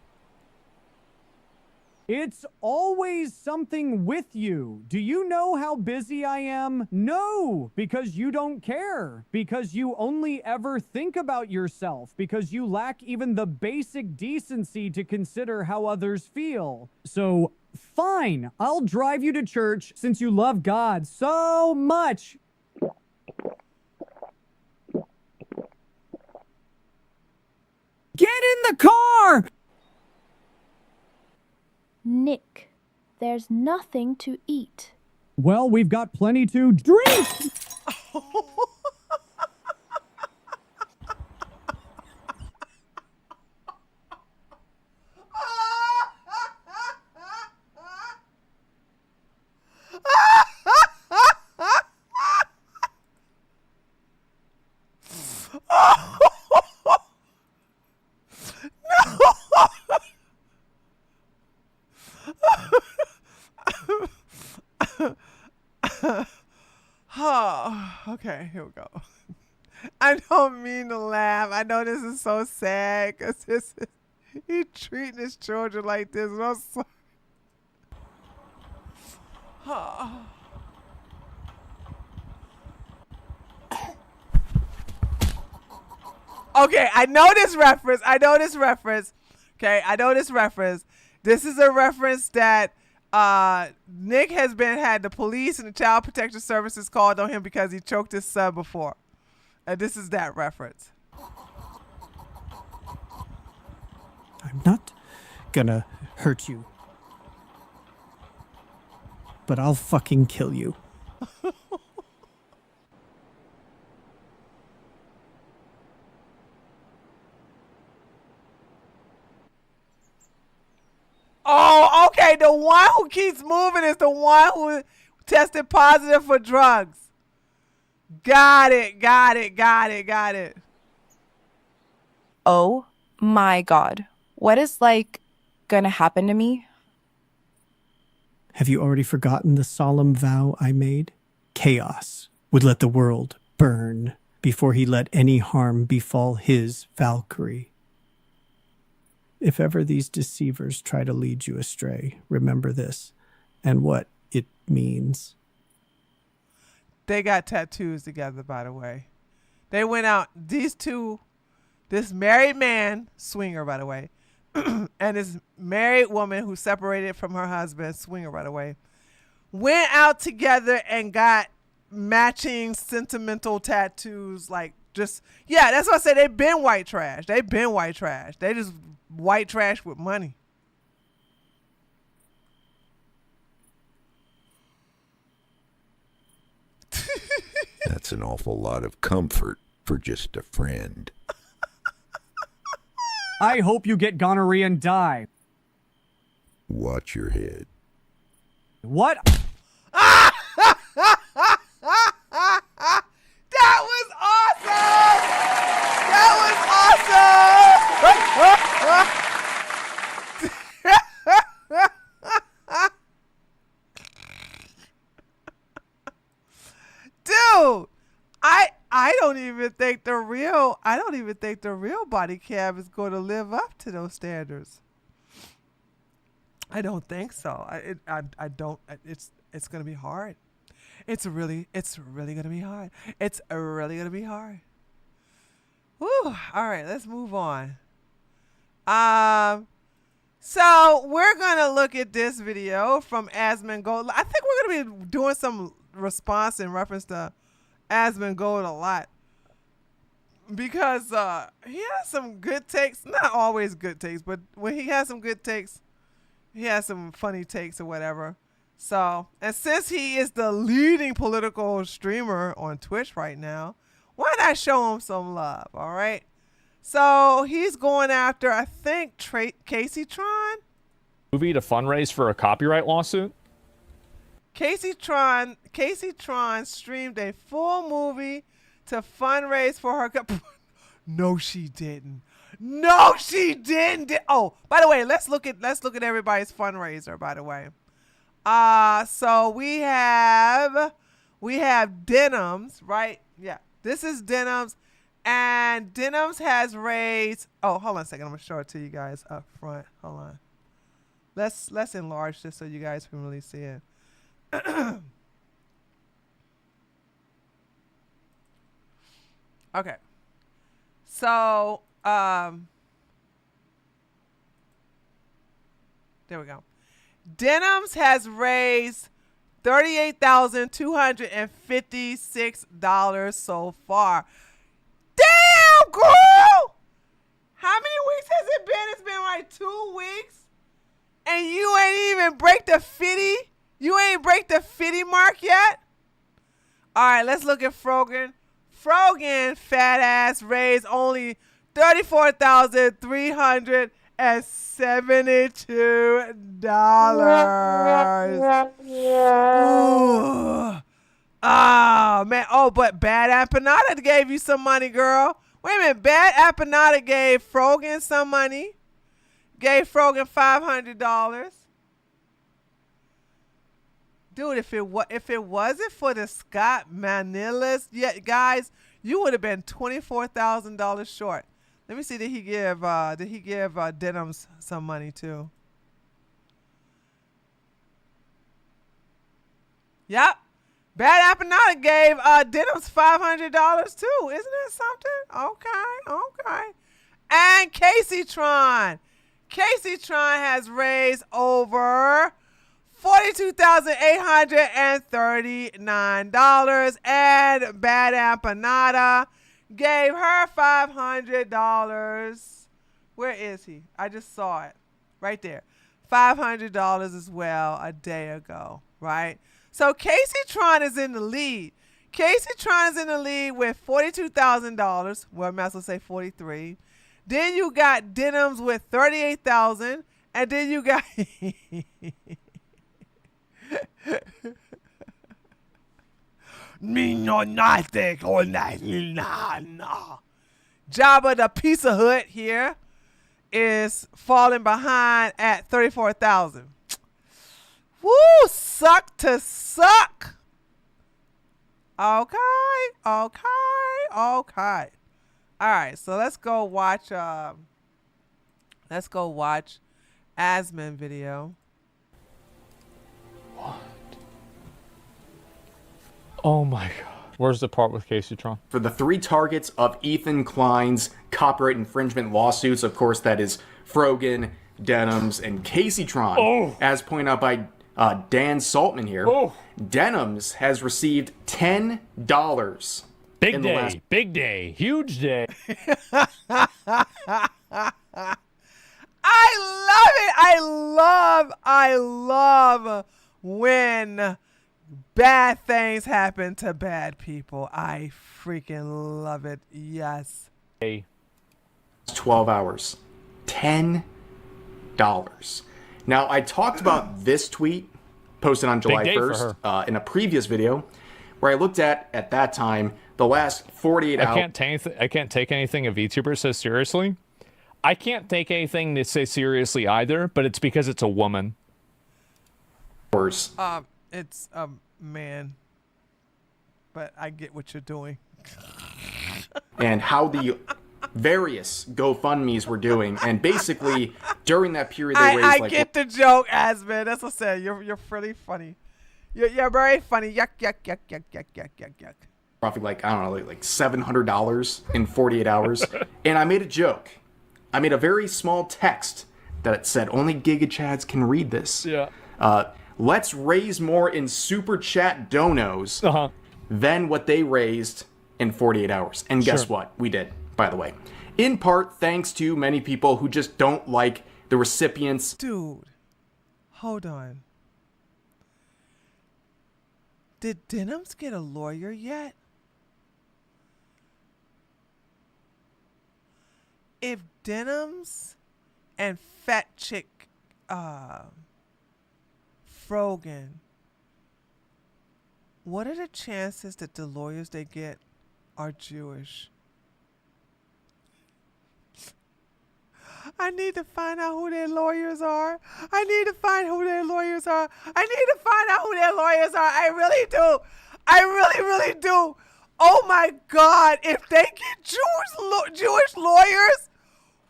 It's always something with you. Do you know how busy I am? No, because you don't care. Because you only ever think about yourself. Because you lack even the basic decency to consider how others feel. So, fine, I'll drive you to church since you love God so much. Get in the car! Nick, there's nothing to eat. Well, we've got plenty to drink! Oh, okay, here we go. I don't mean to laugh. I know this is so sad because he's treating his children like this. And I'm sorry. Oh. Okay, I know this reference. Okay, I know this reference. This is a reference that Nick has had the police and the child protection services called on him because he choked his son before. And this is that reference. I'm not gonna hurt you. But I'll fucking kill you. Oh, okay. wait. The one who keeps moving is the one who tested positive for drugs. Got it. Oh my God. What is, like, gonna happen to me? Have you already forgotten the solemn vow I made? Chaos would let the world burn before he let any harm befall his Valkyrie. If ever these deceivers try to lead you astray, remember this and what it means. They got tattoos together, by the way. They went out, these two, this married man, swinger, by the way, and this married woman who separated from her husband, swinger, by the way, went out together and got matching sentimental tattoos. Like, just, yeah, that's what I said. They've been white trash. They just white trash with money. That's an awful lot of comfort for just a friend. I hope you get gonorrhea and die. Watch your head. What? That was awesome! Dude, I don't even think the real Bodycam is going to live up to those standards. I don't think so. I don't. It's going to be hard. It's really going to be hard. It's really going to be hard. Whew. All right, let's move on. So we're going to look at this video from Asmongold. I think we're going to be doing some response in reference to Asmongold a lot, because he has some good takes. Not always good takes, but when he has some good takes, he has some funny takes or whatever. So, and since he is the leading political streamer on Twitch right now, why not show him some love? All right. So he's going after, I think, Casey Tron. Movie to fundraise for a copyright lawsuit. Casey Tron streamed a full movie to fundraise for her. No, she didn't. Oh, by the way, let's look at everybody's fundraiser. By the way, so we have Denims, right? Yeah, this is Denims, and Denims has raised. Oh, hold on a second. I'm gonna show it to you guys up front. Hold on. Let's enlarge this so you guys can really see it. Okay, so there we go. Denims has raised $38,256 so far. Damn, girl! How many weeks has it been? It's been like 2 weeks, and you ain't even break the 50. You ain't break the 50 mark yet? All right, let's look at Frogan. Frogan, fat ass, raised only $34,372. Ooh. Oh, man. Oh, but Bad Empanada gave you some money, girl. Wait a minute. Bad Empanada gave Frogan some money. Gave Frogan $500. Dude, if it wasn't for the Scott Manilas, yeah, guys, you would have been $24,000 short. Let me see. Did he give Denims some money too? Yep. Bad Empanada gave Denims $500 too. Isn't that something? Okay. And Casey Tron has raised over $42,839, and Bad Empanada gave her $500. Where is he? I just saw it right there. $500 as well a day ago, right? So Casey Tron is in the lead. Casey Tron is in the lead with $42,000. Well, I might as well say 43. Then you got Denims with $38,000. And then you got me no nothing on that. Nah. Jabba the Pizza Hut here is falling behind at 34,000. Woo, suck to suck. Okay. All right, so let's go watch Asmon video. What? Oh my god. Where's the part with Casey-tron? For the 3 targets of Ethan Klein's copyright infringement lawsuits, of course, that is Frogan, Denims, and Casey-tron. Oh. As pointed out by Dan Saltman here, Denims has received $10. Big day, big day, huge day. I love when bad things happen to bad people. I freaking love it. Yes. 12 hours. $10. Now, I talked about this tweet posted on July 1st in a previous video where I looked at that time, the last 48 hours. I can't take anything a VTuber says seriously. I can't take anything they say seriously either, but it's because it's a woman. It's a man. But I get what you're doing. And how the various GoFundMes were doing, and basically during that period they raised I get the joke, Asmon. That's what I said. You're pretty funny. You're very funny. Yuck. Roughly like $700 in 48 hours. And I made a joke. I made a very small text that said only Giga Chads can read this. Yeah. Let's raise more in super chat donos than what they raised in 48 hours. And guess what? We did, by the way. In part thanks to many people who just don't like the recipients. Dude, hold on. Did Denims get a lawyer yet? If Denims and Fat Chick Frogan, what are the chances that the lawyers they get are Jewish? I need to find out who their lawyers are. I need to find out who their lawyers are. I really do. I really do. Oh my God. If they get Jewish lawyers,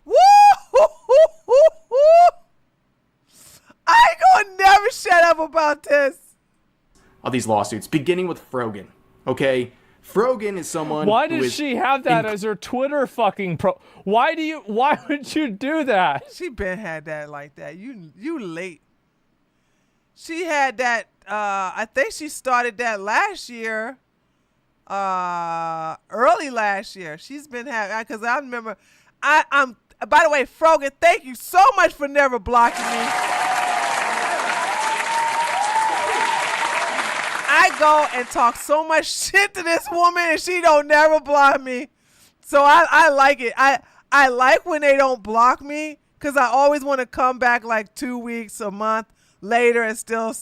woo! I ain't gonna never shut up about this. Of these lawsuits, beginning with Frogan. Okay? Frogan is someone. Why does she have that as her Twitter fucking pro? Why would you do that? She been had that like that. You late. She had that. I think she started that last year. Early last year. She's been having, because I remember. I'm. By the way, Frogan, thank you so much for never blocking me. I go and talk so much shit to this woman and she don't never block me. So I like it. I like when they don't block me because I always want to come back like 2 weeks, a month later and still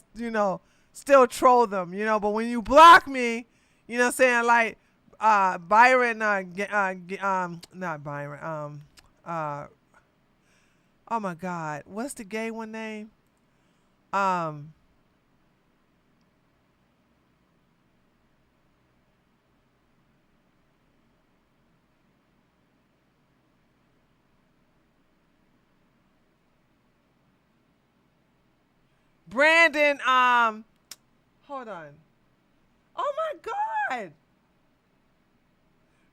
troll them, But when you block me, you know what I'm saying? Like Byron, not Byron. Oh my God, what's the gay one name? Brandon, hold on. Oh my God.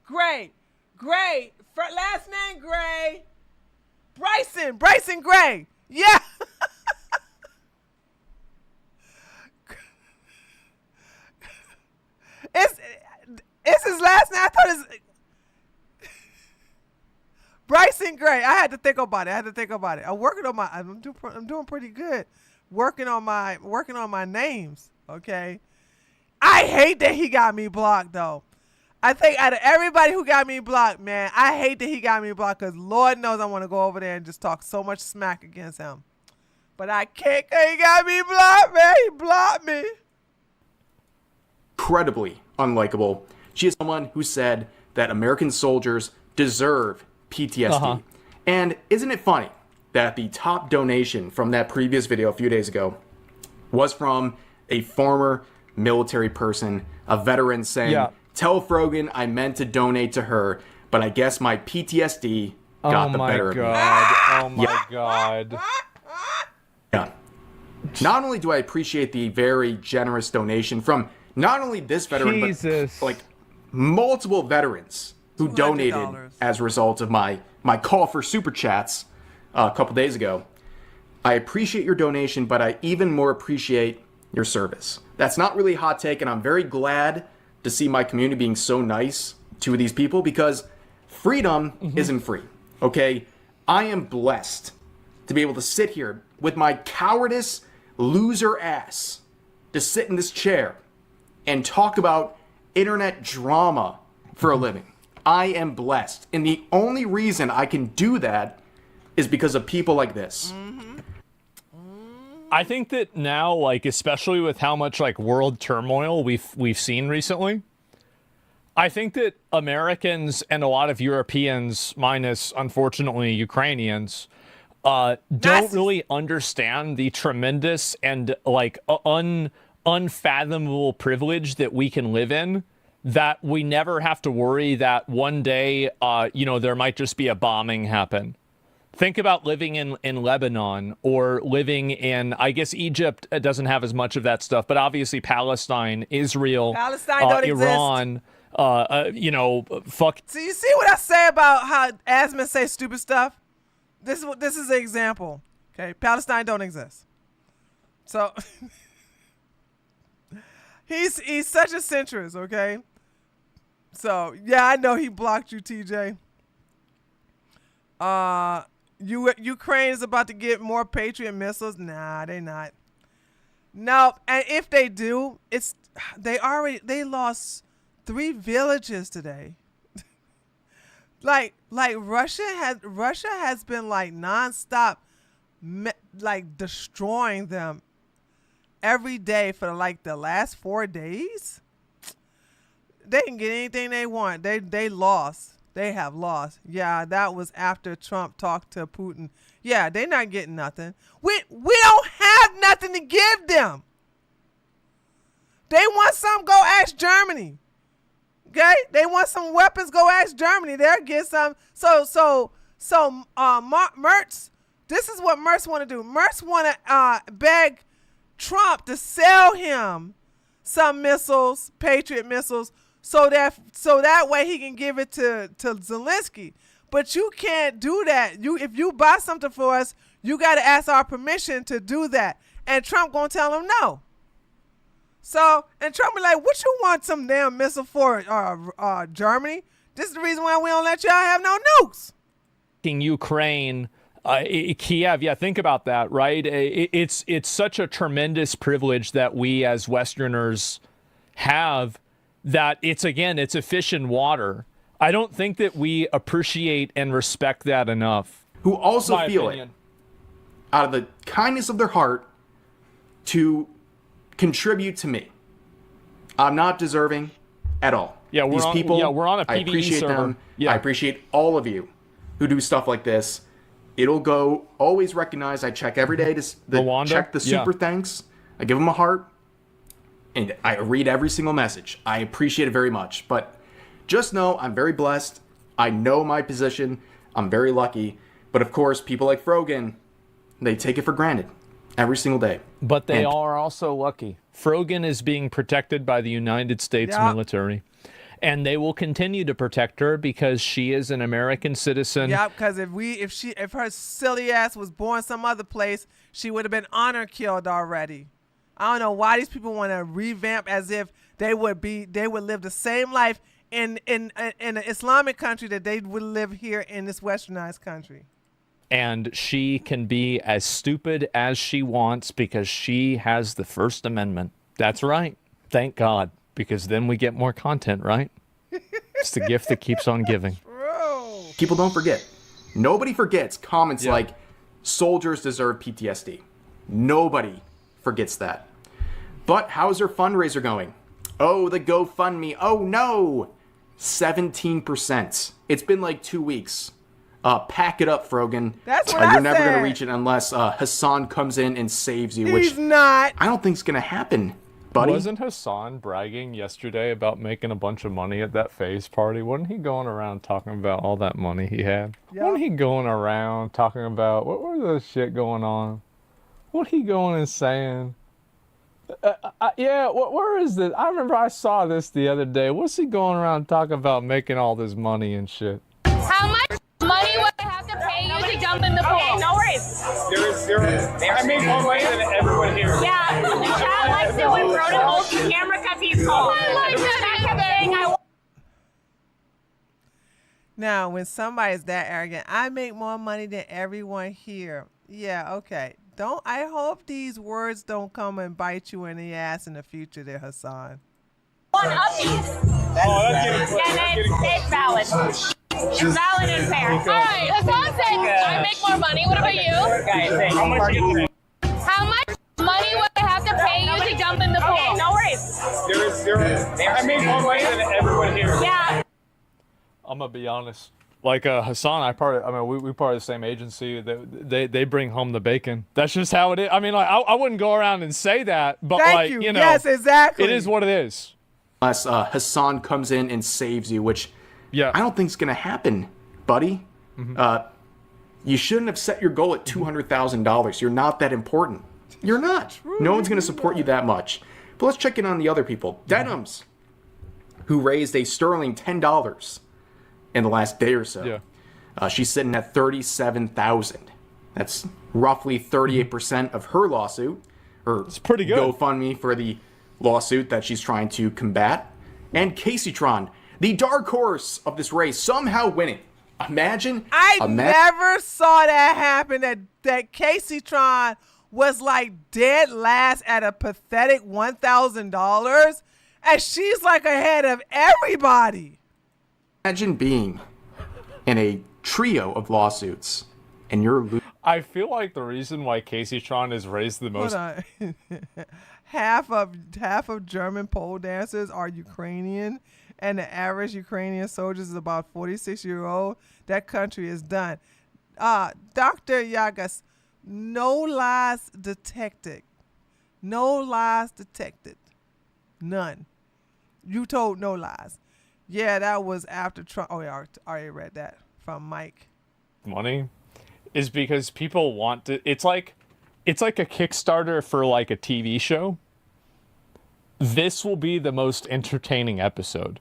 Gray. Last name Gray. Bryson Gray. Yeah. It's his last name. I thought it's Bryson Gray. I had to think about it. I'm doing pretty good. Working on my names, okay? I hate that he got me blocked though. I think out of everybody who got me blocked, man, I hate that he got me blocked because Lord knows I want to go over there and just talk so much smack against him. But I can't. He got me blocked, man. He blocked me. Incredibly unlikable. She is someone who said that American soldiers deserve PTSD. And isn't it funny that the top donation from that previous video a few days ago was from a former military person, a veteran saying, tell Frogan I meant to donate to her, but I guess my PTSD got the better of me. Oh my god. Yeah. Not only do I appreciate the very generous donation from not only this veteran, but like multiple veterans who donated as a result of my call for super chats a couple days ago. I appreciate your donation, but I even more appreciate your service. That's not really a hot take, and I'm very glad to see my community being so nice to these people because freedom isn't free, okay? I am blessed to be able to sit here with my cowardice loser ass to sit in this chair and talk about internet drama for a living. I am blessed. And the only reason I can do that is because of people like this. I think that now, like, especially with how much like world turmoil we've seen recently, I think that Americans and a lot of Europeans, minus unfortunately Ukrainians, don't really understand the tremendous and like unfathomable privilege that we can live in, that we never have to worry that one day, there might just be a bombing happen. Think about living in Lebanon or living in, I guess Egypt doesn't have as much of that stuff, but obviously Palestine, Israel, Iran, fuck. So you see what I say about how Asmon say stupid stuff? This is an example. Okay, Palestine don't exist. So he's such a centrist, okay? So yeah, I know he blocked you, TJ. Ukraine is about to get more Patriot missiles. Nah, they not. No, and if they do, they lost 3 villages today. like Russia has been like nonstop, like destroying them every day for like the last 4 days. They can get anything they want. They lost. They have lost. Yeah, that was after Trump talked to Putin. Yeah, they're not getting nothing. We don't have nothing to give them. They want some, go ask Germany. Okay? They want some weapons, go ask Germany. They'll get some. So Mertz, this is what Mertz want to do. Mertz want to beg Trump to sell him some missiles, Patriot missiles, so that way he can give it to Zelensky. But you can't do that. If you buy something for us, you got to ask our permission to do that. And Trump gonna tell him no. So, and Trump be like, what you want some damn missile for, Germany? This is the reason why we don't let y'all have no nukes. Ukraine, Kiev, yeah, think about that, right? It's such a tremendous privilege that we as Westerners have, that it's a fish in water. I don't think that we appreciate and respect that enough. Who also feel it out of the kindness of their heart to contribute to me. I'm not deserving at all. Yeah, we're on a PvE I appreciate server. them. Yeah. I appreciate all of you who do stuff like this. It'll go always recognized. I check every day to check the super thanks. I give them a heart. And I read every single message. I appreciate it very much. But just know I'm very blessed. I know my position. I'm very lucky. But of course, people like Frogan, they take it for granted every single day. But they are also lucky. Frogan is being protected by the United States military. And they will continue to protect her because she is an American citizen. Yeah, because if her silly ass was born some other place, she would have been honor killed already. I don't know why these people want to revamp as if they would live the same life in an Islamic country that they would live here in this westernized country. And she can be as stupid as she wants because she has the First Amendment. That's right. Thank God. Because then we get more content, right? It's the gift that keeps on giving. People don't forget. Nobody forgets comments like, soldiers deserve PTSD. Nobody forgets that. But how's her fundraiser going? Oh, the GoFundMe. Oh no! 17%. It's been like 2 weeks. Pack it up, Frogan. That's what I You're never said. gonna reach it unless Hasan comes in and saves you. He's which not. I don't think is gonna happen, buddy. Wasn't Hasan bragging yesterday about making a bunch of money at that phase party? Wasn't he going around talking about all that money he had? Yep. Wasn't he going around talking about what was the shit going on? What he going and saying? Where is this? I remember I saw this the other day. What's he going around talking about making all this money and shit? How much money would I have to pay you to jump in the pool? Okay, no worries. I made more money than everyone here. Yeah, the chat likes it when Broden holds the camera because he's cold. I like that. I kept saying I Now, when somebody's that arrogant, I make more money than everyone here. Yeah, okay. I hope these words don't come and bite you in the ass in the future there, Hasan. want uppies. It's valid. It's valid and fair. All right, Hasan said I make more money. What about you? How much money would I have to pay you to jump in the pool? Okay, no worries. I made more money than everyone here. Yeah. I'm gonna be honest. Like Hasan, we part of the same agency. They bring home the bacon. That's just how it is. I mean, like I wouldn't go around and say that, but Thank you. Yes, exactly. It is what it is. Unless Hasan comes in and saves you, which I don't think is going to happen, buddy. Mm-hmm. You shouldn't have set your goal at $200,000. You're not that important. You're not. No one's going to support you that much. But let's check in on the other people. Denims, who raised a sterling $10 in the last day or so. Yeah. She's sitting at $37,000. That's roughly 38% of her lawsuit, or it's pretty good. GoFundMe for the lawsuit that she's trying to combat. And Caseytron, the dark horse of this race, somehow winning. Imagine. I never saw that happen. That Caseytron was like dead last at a pathetic $1,000, and she's like ahead of everybody. Imagine being in a trio of lawsuits and you're losing. I feel like the reason why Caseytron is raised the most. Hold on. half of German pole dancers are Ukrainian, and the average Ukrainian soldier is about 46-year-old. That country is done. Dr. Yagas, no lies detected. No lies detected. None. You told no lies. Yeah, that was after Trump. Oh, yeah, I already read that from Mike. Money is because people want to. It's like a Kickstarter for like a TV show. This will be the most entertaining episode.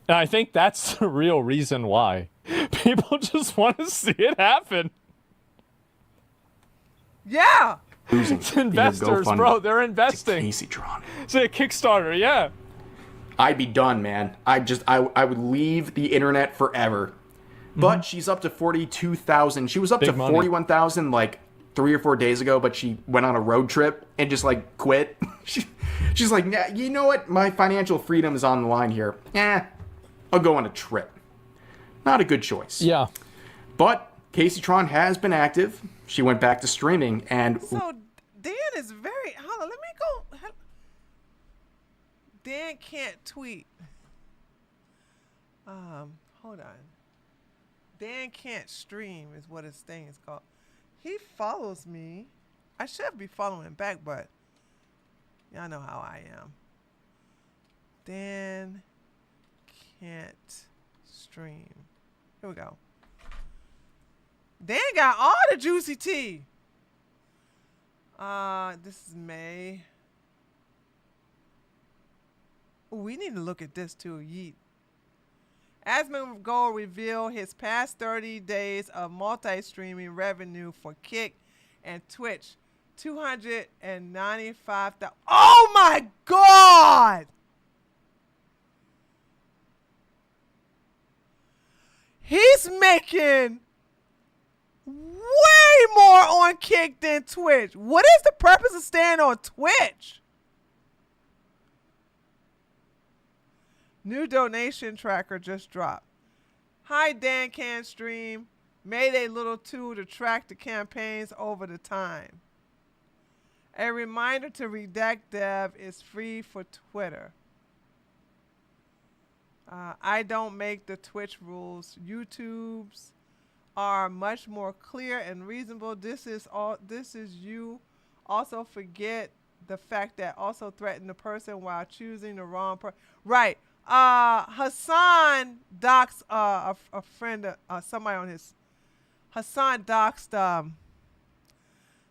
And I think that's the real reason why. People just want to see it happen. Yeah. It's investors, bro. They're investing. Caseytron. It's a Kickstarter, yeah. I'd be done, man. I would leave the internet forever. But she's up to 42,000. She was up to 41,000 like 3 or 4 days ago, but she went on a road trip and just like quit. She's like, nah, you know what? My financial freedom is on the line here. I'll go on a trip. Not a good choice. Yeah. But Caseytron has been active. She went back to streaming and... So Dan is very... Hold on, let me go... Dan can't tweet. Hold on. Dan can't stream is what his thing is called. He follows me. I should be following back, but y'all know how I am. Dan can't stream. Here we go. Dan got all the juicy tea. This is May. We need to look at this too. Yeet. Asmongold revealed his past 30 days of multi-streaming revenue for Kick and Twitch. 295,000. Oh my God! He's making way more on Kick than Twitch. What is the purpose of staying on Twitch? New donation tracker just dropped. Hi, Dan Can Stream. made a little tool to track the campaigns over the time. A reminder to redact dev is free for Twitter. I don't make the Twitch rules. YouTube's are much more clear and reasonable. This is you. Also forget the fact that also threaten the person while choosing the wrong person. Right. Hasan doxed a friend, somebody on his. Hasan doxed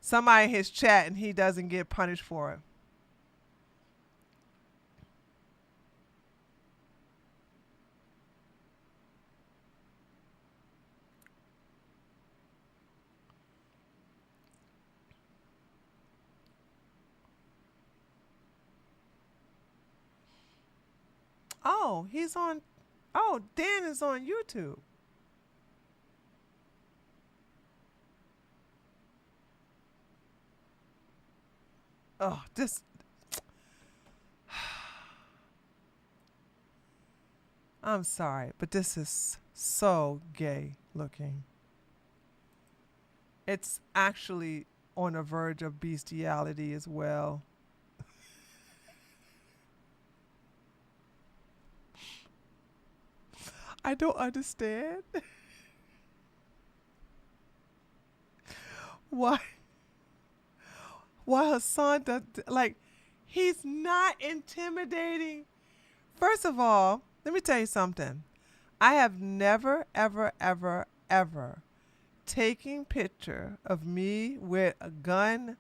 somebody in his chat, and he doesn't get punished for it. Oh, he's on. Oh, Dan is on YouTube. Oh, this. I'm sorry, but this is so gay looking. It's actually on the verge of bestiality as well. I don't understand why Hasan does, like, he's not intimidating. First of all, let me tell you something. I have never, ever, ever, ever taken picture of me with a gun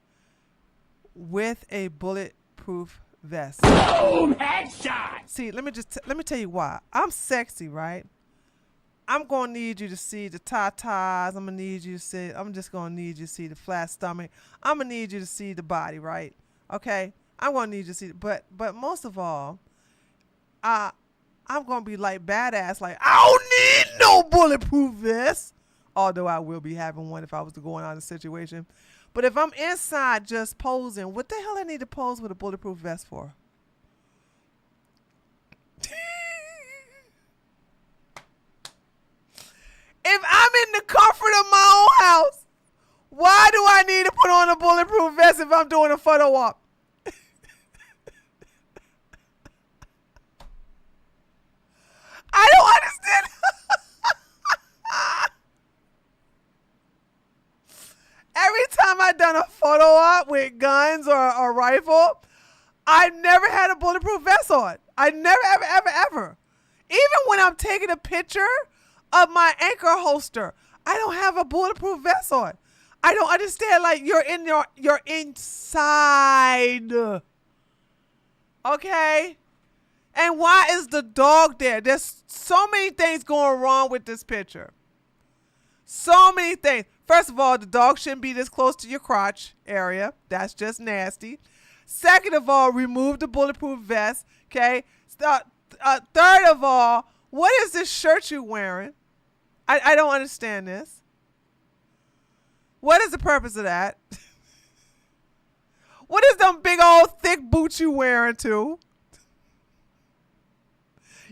with a bulletproof vest. Boom! Headshot! See, let me tell you why. I'm sexy, right? I'm gonna need you to see the tatas. I'm just gonna need you to see the flat stomach. I'm gonna need you to see the body, right? Okay? I'm gonna need you to see but most of all, I'm gonna be like badass, like, I don't need no bulletproof vest. Although I will be having one if I was to go on out of the situation. But if I'm inside just posing, what the hell I need to pose with a bulletproof vest for? If I'm in the comfort of my own house, why do I need to put on a bulletproof vest if I'm doing a photo op? I don't understand. Every time I've done a photo op with guns or a rifle, I've never had a bulletproof vest on. I never, ever, ever, ever. Even when I'm taking a picture of my anchor holster, I don't have a bulletproof vest on. I don't understand. Like, you're inside. Okay? And why is the dog there? There's so many things going wrong with this picture. So many things. First of all, the dog shouldn't be this close to your crotch area. That's just nasty. Second of all, remove the bulletproof vest. Okay? Third of all, what is this shirt you wearing? I don't understand this. What is the purpose of that? What is them big old thick boots you wearing too?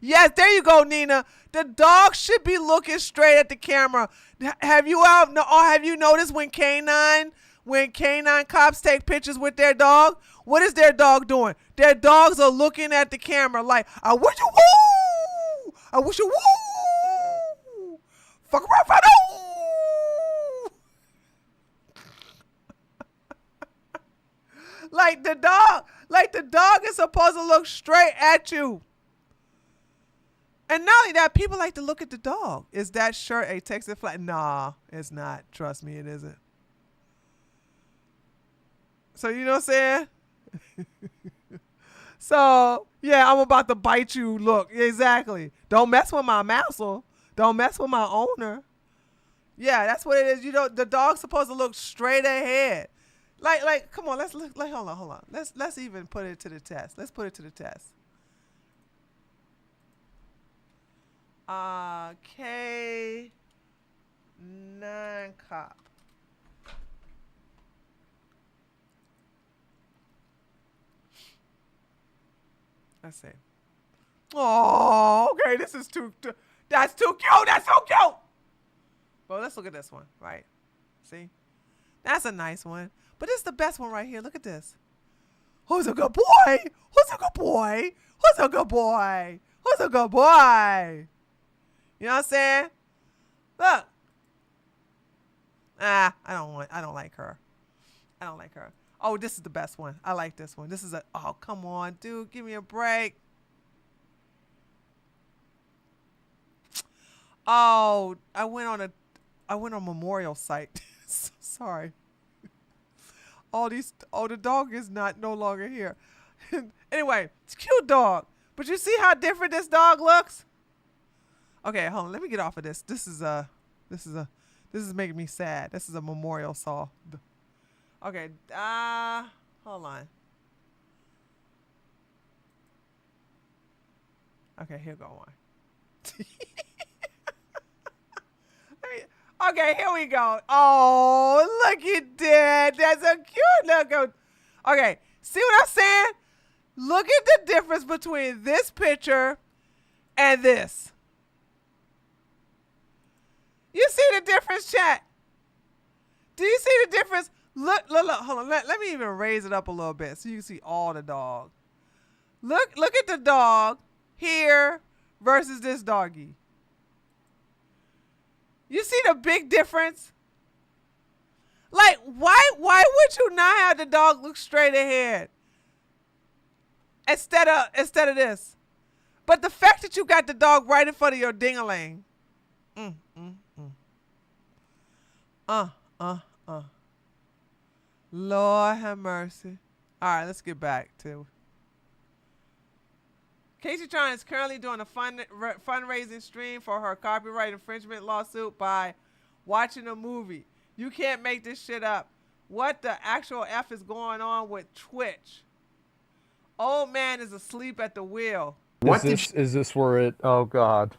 Yes, there you go, Nina. The dog should be looking straight at the camera. Have you noticed when canine cops take pictures with their dog, what is their dog doing? Their dogs are looking at the camera like, I wish you woo! I wish you woo! Fuck around, find out! Like the dog is supposed to look straight at you. And not only that, people like to look at the dog. Is that shirt a Texas flag? Nah, it's not. Trust me, it isn't. So, you know what I'm saying? So, yeah, I'm about to bite you. Look, exactly. Don't mess with my muscle. Don't mess with my owner. Yeah, that's what it is. You know, the dog's supposed to look straight ahead. Like, come on, let's look. Like, hold on. Let's even put it to the test. Let's put it to the test. K9 cop. Let's see. Oh, okay. This is that's too cute. That's so cute. Well, let's look at this one, right? See? That's a nice one. But this is the best one right here. Look at this. Who's a good boy? Who's a good boy? Who's a good boy? Who's a good boy? You know what I'm saying? Look. I don't like her. I don't like her. Oh, this is the best one. I like this one. This is oh, come on, dude. Give me a break. Oh, I went on a memorial site. Sorry. The dog is no longer here. Anyway, it's a cute dog. But you see how different this dog looks? Okay, hold on. Let me get off of this. This is making me sad. This is a memorial saw. Okay, hold on. Okay, here go one. Okay, here we go. Oh, look at that. That's a cute little. Okay, see what I'm saying? Look at the difference between this picture and this. You see the difference, chat? Do you see the difference? Look, hold on. Let me even raise it up a little bit so you can see all the dog. Look at the dog here versus this doggy. You see the big difference? Like, why would you not have the dog look straight ahead instead of this? But the fact that you got the dog right in front of your ding-a-ling. Lord have mercy. All right, let's get back to. Casey Tron is currently doing a fundraising stream for her copyright infringement lawsuit by watching a movie. You can't make this shit up. What the actual F is going on with Twitch? Old man is asleep at the wheel. Is this where it? Oh God.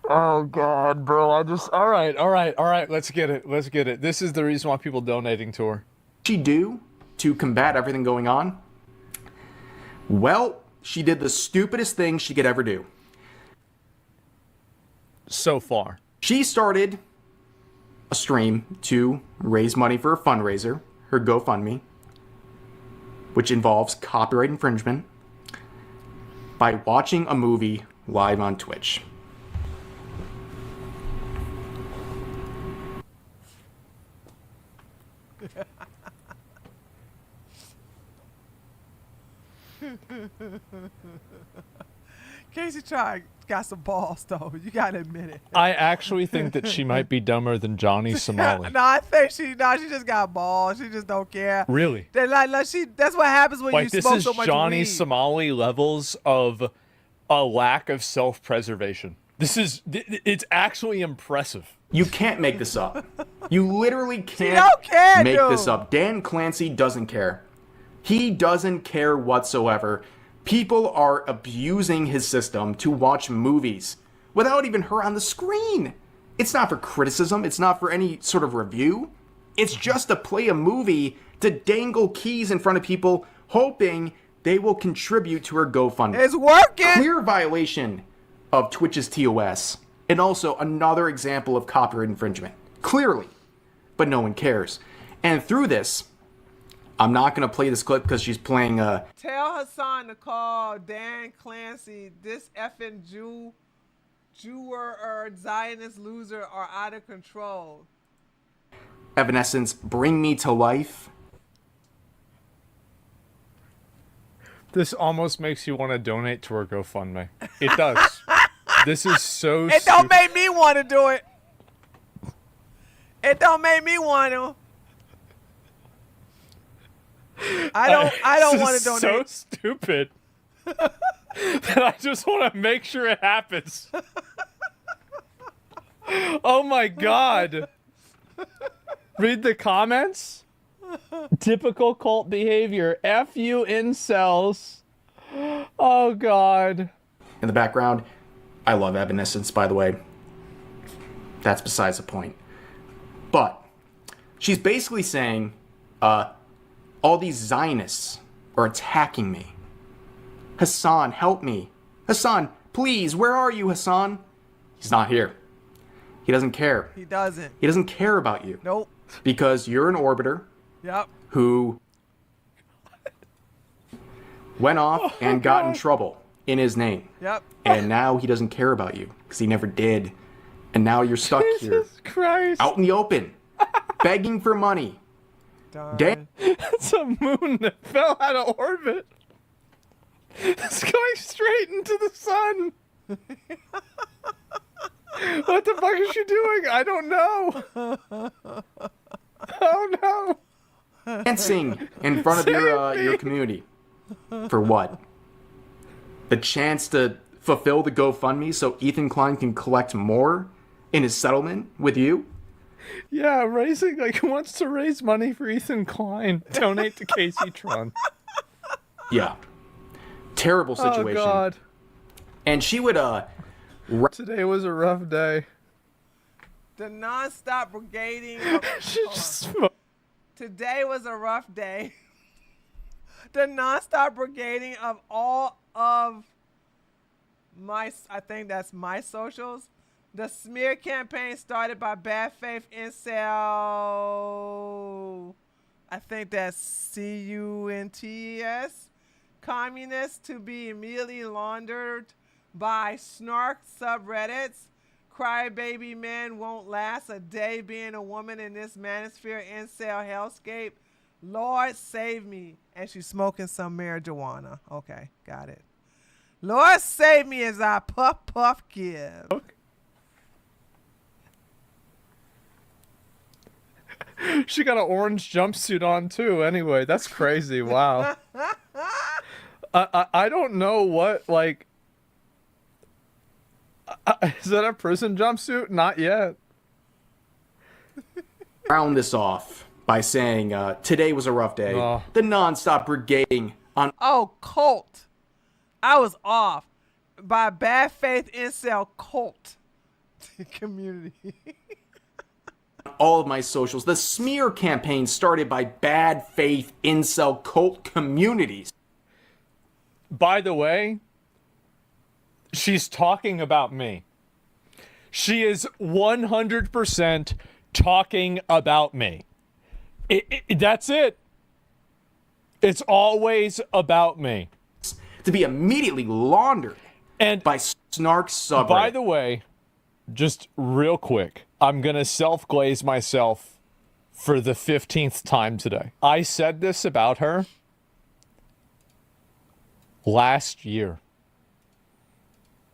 Oh God, bro! All right. Let's get it. This is the reason why people donating to her. She do to combat everything going on? Well, she did the stupidest thing she could ever do. So far. She started a stream to raise money for a fundraiser, her GoFundMe, which involves copyright infringement, by watching a movie live on Twitch. Casey Try got some balls though. You gotta admit it. I actually think that she might be dumber than Johnny Somali. No, I think she just got balls. She just don't care. Really? That's what happens when you smoke so much weed. This is Johnny Somali levels of a lack of self-preservation. It's actually impressive. You can't make this up. You literally can't make this up. Dan Clancy doesn't care. He doesn't care whatsoever. People are abusing his system to watch movies without even her on the screen. It's not for criticism. It's not for any sort of review. It's just to play a movie to dangle keys in front of people, hoping they will contribute to her GoFundMe. It's working! Clear violation of Twitch's TOS. And also another example of copyright infringement. Clearly. But no one cares. And through this, I'm not going to play this clip because she's playing Tell Hasan to call Dan Clancy. This effing Jewer or Zionist loser are out of control. Evanescence, bring me to life. This almost makes you want to donate to her GoFundMe. It does. This is so It don't make me want to do it. It don't make me want to. I don't want to donate. So stupid that I just want to make sure it happens. Oh my God. Read the comments. Typical cult behavior. F you incels. Oh God. In the background, I love Evanescence, by the way. That's besides the point. But she's basically saying, all these Zionists are attacking me. Hasan, help me. Hasan, please, where are you, Hasan? He's not here. He doesn't care. He doesn't. He doesn't care about you. Nope. Because you're an orbiter. Yep. Who went off and got in trouble in his name. Yep. And now he doesn't care about you because he never did. And now you're stuck here. Christ. Out in the open. Begging for money. Darn. It's a moon that fell out of orbit. It's going straight into the sun. What the fuck is she doing? I don't know. Oh no. Dancing in front of your community. For what? The chance to fulfill the GoFundMe so Ethan Klein can collect more in his settlement with you? Yeah, wants to raise money for Ethan Klein. Donate to Casey Tron. Yeah. Terrible situation. Oh God. And she would Today was a rough day. The non-stop brigading. Today was a rough day. The non-stop brigading of all of my, I think that's my socials. The smear campaign started by Bad Faith Incel. I think that's CUNTS. Communists to be immediately laundered by snark subreddits. Crybaby men won't last a day being a woman in this manosphere incel hellscape. Lord save me. And she's smoking some marijuana. Okay, got it. Lord save me as I puff give. Okay. She got an orange jumpsuit on too. Anyway, that's crazy. Wow. I don't know what, like, is that a prison jumpsuit? Not yet. Round this off by saying today was a rough day. The non-stop brigading on. Oh, cult. I was off by Bad Faith Incel cult community. All of my socials. The smear campaign started by Bad Faith Incel cult communities. By the way, she's talking about me. She is 100% talking about me. That's it. It's always about me. To be immediately laundered and by snark subreddit. By the way, just real quick, I'm going to self-glaze myself for the 15th time today. I said this about her last year.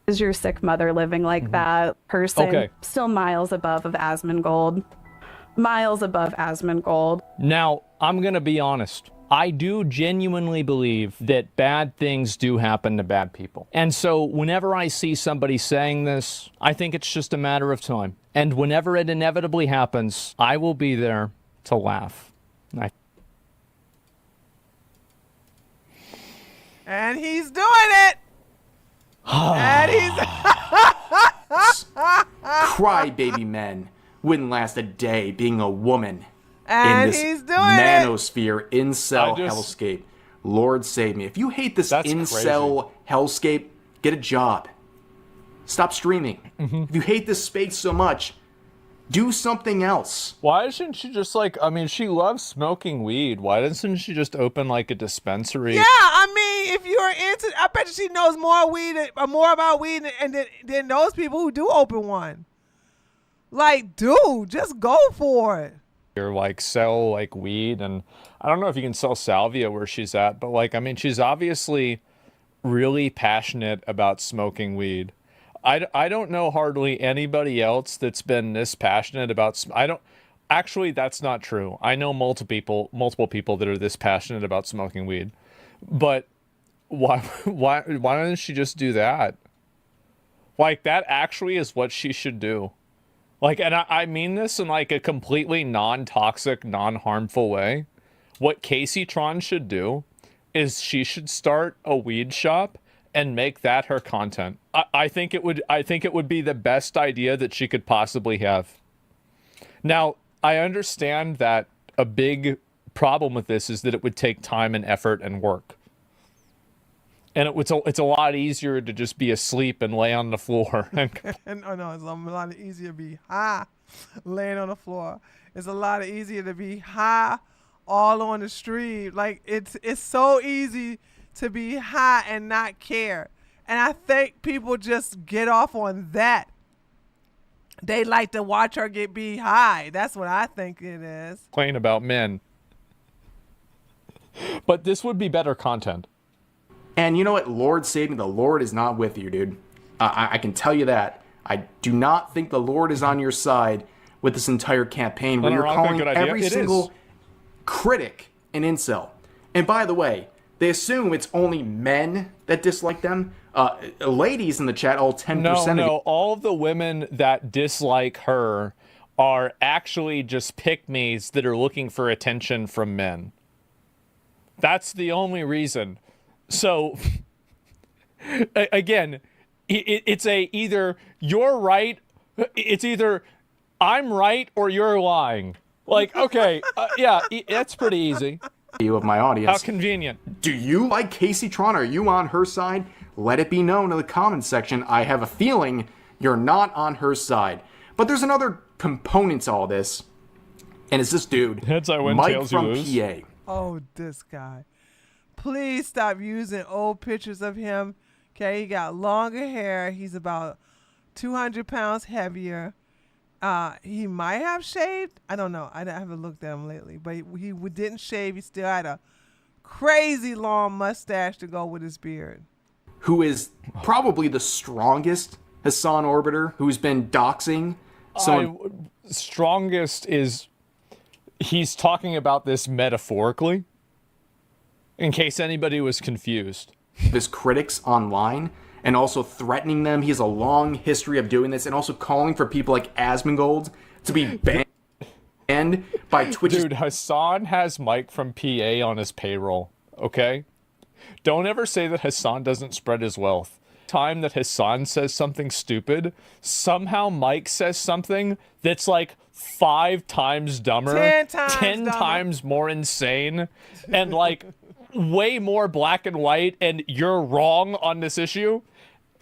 Is your sick mother living like that person? Okay. Still miles above of Asmongold. Miles above Asmongold. Now, I'm going to be honest. I do genuinely believe that bad things do happen to bad people. And so whenever I see somebody saying this, I think it's just a matter of time. And whenever it inevitably happens, I will be there to laugh. And he's doing it. And he's Crybaby men wouldn't last a day being a woman. And in this he's doing manosphere incel hellscape. Lord save me. If you hate this incel hellscape, get a job. Stop streaming. If you hate this space so much, do something else. Why doesn't she just she loves smoking weed. Why doesn't she just open like a dispensary? Yeah, I mean, if you're into, I bet you she knows more about weed than those people who do open one. Like, dude, just go for it. Or sell weed, and I don't know if you can sell salvia where she's at, but she's obviously really passionate about smoking weed. I don't know hardly anybody else that's been this passionate about actually that's not true. I know multiple people that are this passionate about smoking weed. But why doesn't she just do that? That actually is what she should do. And I mean this in a completely non-toxic, non-harmful way. What Casey Tron should do is she should start a weed shop and make that her content. I think it would be the best idea that she could possibly have. Now, I understand that a big problem with this is that it would take time and effort and work. And it's a lot easier to just be asleep and lay on the floor. And oh no, it's a lot easier to be high laying on the floor. It's a lot easier to be high all on the street. Like it's so easy to be high and not care. And I think people just get off on that. They like to watch her be high. That's what I think it is. Complain about men. But this would be better content. And you know what? Lord save me, the Lord is not with you, dude. I can tell you that. I do not think the Lord is on your side with this entire campaign where you're calling every single critic an incel. And by the way, they assume it's only men that dislike them. Ladies in the chat, all 10% No, all of the women that dislike her are actually just pick-me's that are looking for attention from men. That's the only reason. So, again, it's either you're right, it's either I'm right or you're lying. Like, okay, yeah, that's pretty easy. You of my audience. How convenient. Do you like Casey Tron? Are you on her side? Let it be known in the comments section. I have a feeling you're not on her side. But there's another component to all this, and it's this dude, Heads I win, Mike tails from you lose. PA. Oh, this guy. Please stop using old pictures of him. Okay, he got longer hair. He's about 200 pounds heavier. He might have shaved. I don't know. I haven't looked at him lately. But he didn't shave. He still had a crazy long mustache to go with his beard. Who is probably the strongest Hasan Orbiter who's been doxing. Strongest is... He's talking about this metaphorically. In case anybody was confused. His critics online and also threatening them. He has a long history of doing this and also calling for people like Asmongold to be banned by Twitch. Dude, Hasan has Mike from PA on his payroll, okay? Don't ever say that Hasan doesn't spread his wealth. Time that Hasan says something stupid, somehow Mike says something that's like 5 times dumber, 10 times more insane, and like way more black and white, and you're wrong on this issue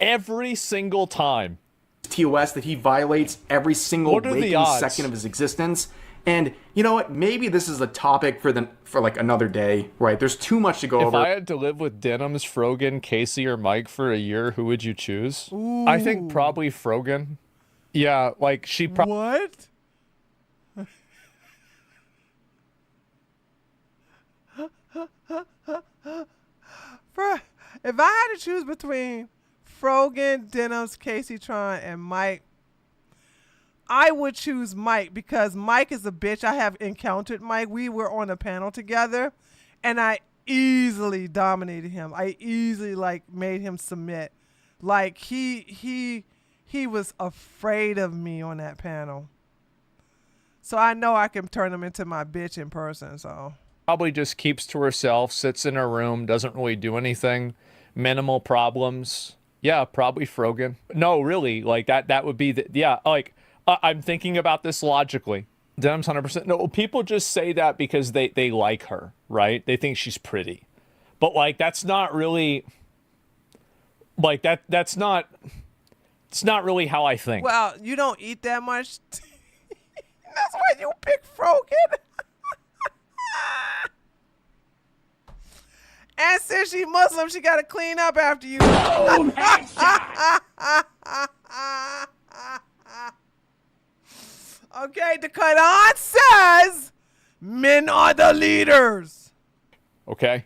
every single time. TOS that he violates every single waking second of his existence. And you know what? Maybe this is a topic for like another day, right? There's too much to go over. If I had to live with Denims, Frogan, Casey, or Mike for a year, who would you choose? Ooh. I think probably Frogan. Yeah, like she probably... What? If I had to choose between Frogan, Denims, Casey Tron, and Mike, I would choose Mike because Mike is a bitch. I have encountered Mike. We were on a panel together, and I easily dominated him. I easily made him submit. Like he was afraid of me on that panel. So I know I can turn him into my bitch in person. So probably just keeps to herself, sits in her room, doesn't really do anything, minimal problems. Yeah, probably Frogan. No, really, like that would be I'm thinking about this logically. Dem's 100%. No, people just say that because they like her, right? They think she's pretty. But like that's not really like that's not it's not really how I think. Well, you don't eat that much. That's why you pick Frogan. And since she's Muslim, she got to clean up after you. Okay, the Quran says men are the leaders. Okay.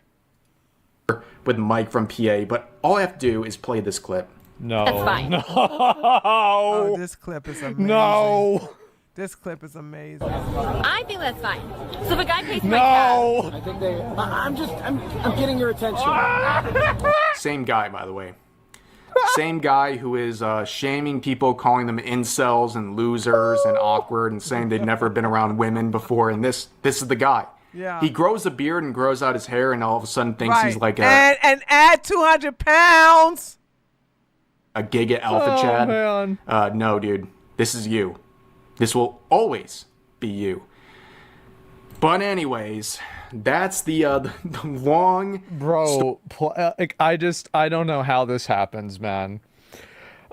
With Mike from PA, but all I have to do is play this clip. No. That's fine. No. Oh, this clip is amazing. No. This clip is amazing. I think that's fine. So if a guy pays my No. I think they. I'm getting your attention. Same guy, by the way. Same guy who is shaming people, calling them incels and losers and awkward and saying they'd never been around women before. And this is the guy. Yeah. He grows a beard and grows out his hair and all of a sudden thinks he's like and add 200 pounds. A giga alpha Chad. Man. No, dude. This is you. This will always be you. But anyways, that's the long... Bro, I don't know how this happens, man.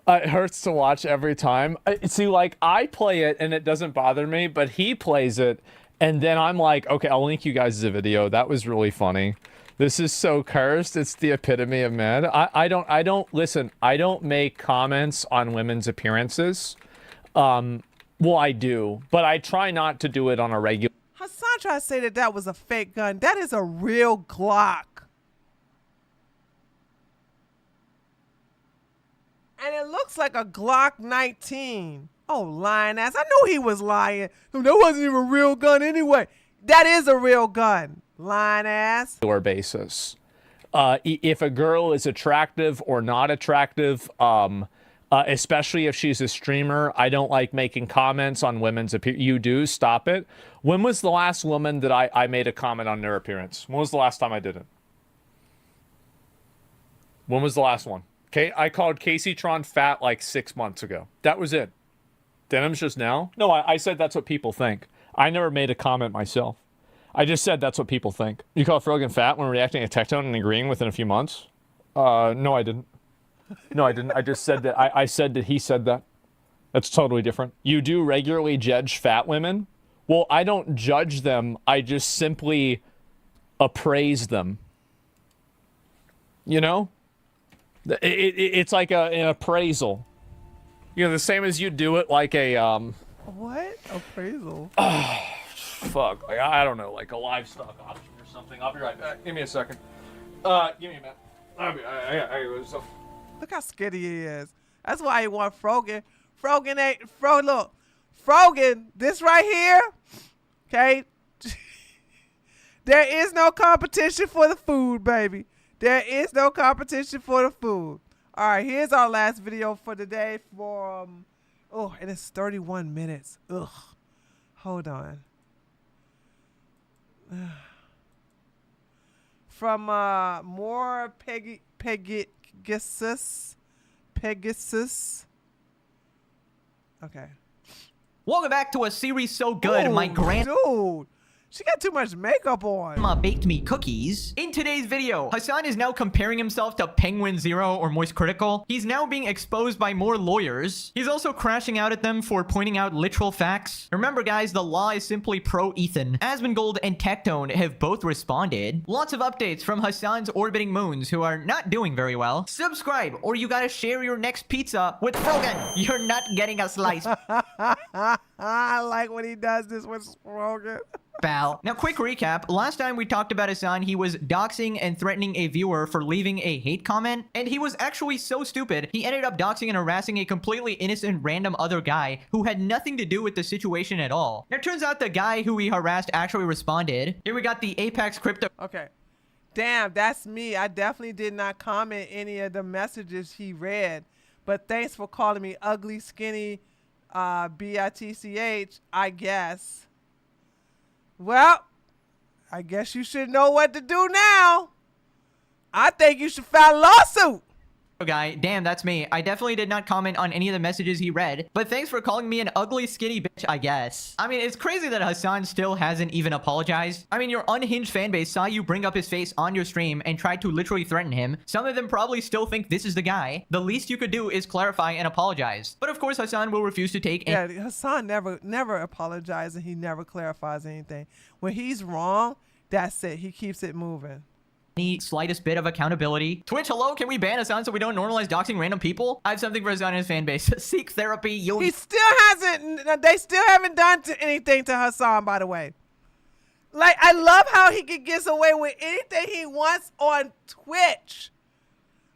It hurts to watch every time. See, like, I play it and it doesn't bother me, but he plays it and then I'm like, okay, I'll link you guys the video. That was really funny. This is so cursed. It's the epitome of mad. I don't make comments on women's appearances. Well, I do, but I try not to do it on a regular. Hasan tried to say that that was a fake gun. That is a real Glock. And it looks like a Glock 19. Oh, lying ass. I knew he was lying. That wasn't even a real gun anyway. That is a real gun. Lying ass. Basis. If a girl is attractive or not attractive, especially if she's a streamer, I don't like making comments on women's appearance. You do, stop it. When was the last woman that I made a comment on their appearance? When was the last time I did it? When was the last one? Okay, I called Casey Tron fat like 6 months ago. That was it. Denim's just now? No, I said that's what people think. I never made a comment myself. I just said that's what people think. You call Frogan fat when reacting to Tectone and agreeing within a few months? No, I didn't. No, I didn't. I just said that. I said that he said that. That's totally different. You do regularly judge fat women? Well, I don't judge them. I just simply appraise them. You know? It's like an appraisal. You know, the same as you do it like a, What? Appraisal? Fuck. Like, I don't know, like a livestock auction or something. I'll be right back. Give me a second. Give me a minute. I gotta go do something. Look how skinny he is. That's why he want Frogan. Frogan ain't... Look. Frogan, this right here, okay? There is no competition for the food, baby. There is no competition for the food. All right, here's our last video for the day for, oh, and it's 31 minutes. Ugh. Hold on. From more Pegasus. Okay. Welcome back to a series so good, my dude. She got too much makeup on. Grandma baked me cookies. In today's video, Hasan is now comparing himself to Penguin Zero or Moist Critical. He's now being exposed by more lawyers. He's also crashing out at them for pointing out literal facts. Remember guys, the law is simply pro-Ethan. Asmongold and Tectone have both responded. Lots of updates from Hasan's orbiting moons who are not doing very well. Subscribe or you gotta share your next pizza with Frogan. You're not getting a slice. I like when he does this with Frogan. Pal. Now, quick recap. Last time we talked about Hasan, he was doxing and threatening a viewer for leaving a hate comment, and he was actually so stupid, he ended up doxing and harassing a completely innocent random other guy who had nothing to do with the situation at all. Now, it turns out the guy who he harassed actually responded. Here we got the Apex Crypto. Okay. Damn, that's me. I definitely did not comment any of the messages he read, but thanks for calling me ugly, skinny, bitch, I guess. Well, I guess you should know what to do now. I think you should file a lawsuit. Guy, damn, that's me. I definitely did not comment on any of the messages he read, but thanks for calling me an ugly, skinny bitch, I guess. I mean, it's crazy that Hasan still hasn't even apologized. I mean, your unhinged fanbase saw you bring up his face on your stream and tried to literally threaten him. Some of them probably still think this is the guy. The least you could do is clarify and apologize. But of course, Hasan will refuse to take any— Yeah, Hasan never apologizes and he never clarifies anything. When he's wrong, that's it. He keeps it moving. Any slightest bit of accountability. Twitch, hello, can we ban Hasan so we don't normalize doxing random people? I have something for Hasan and his fan base. Seek therapy. He still hasn't. They still haven't done anything to Hasan, by the way. Like, I love how he can get away with anything he wants on Twitch,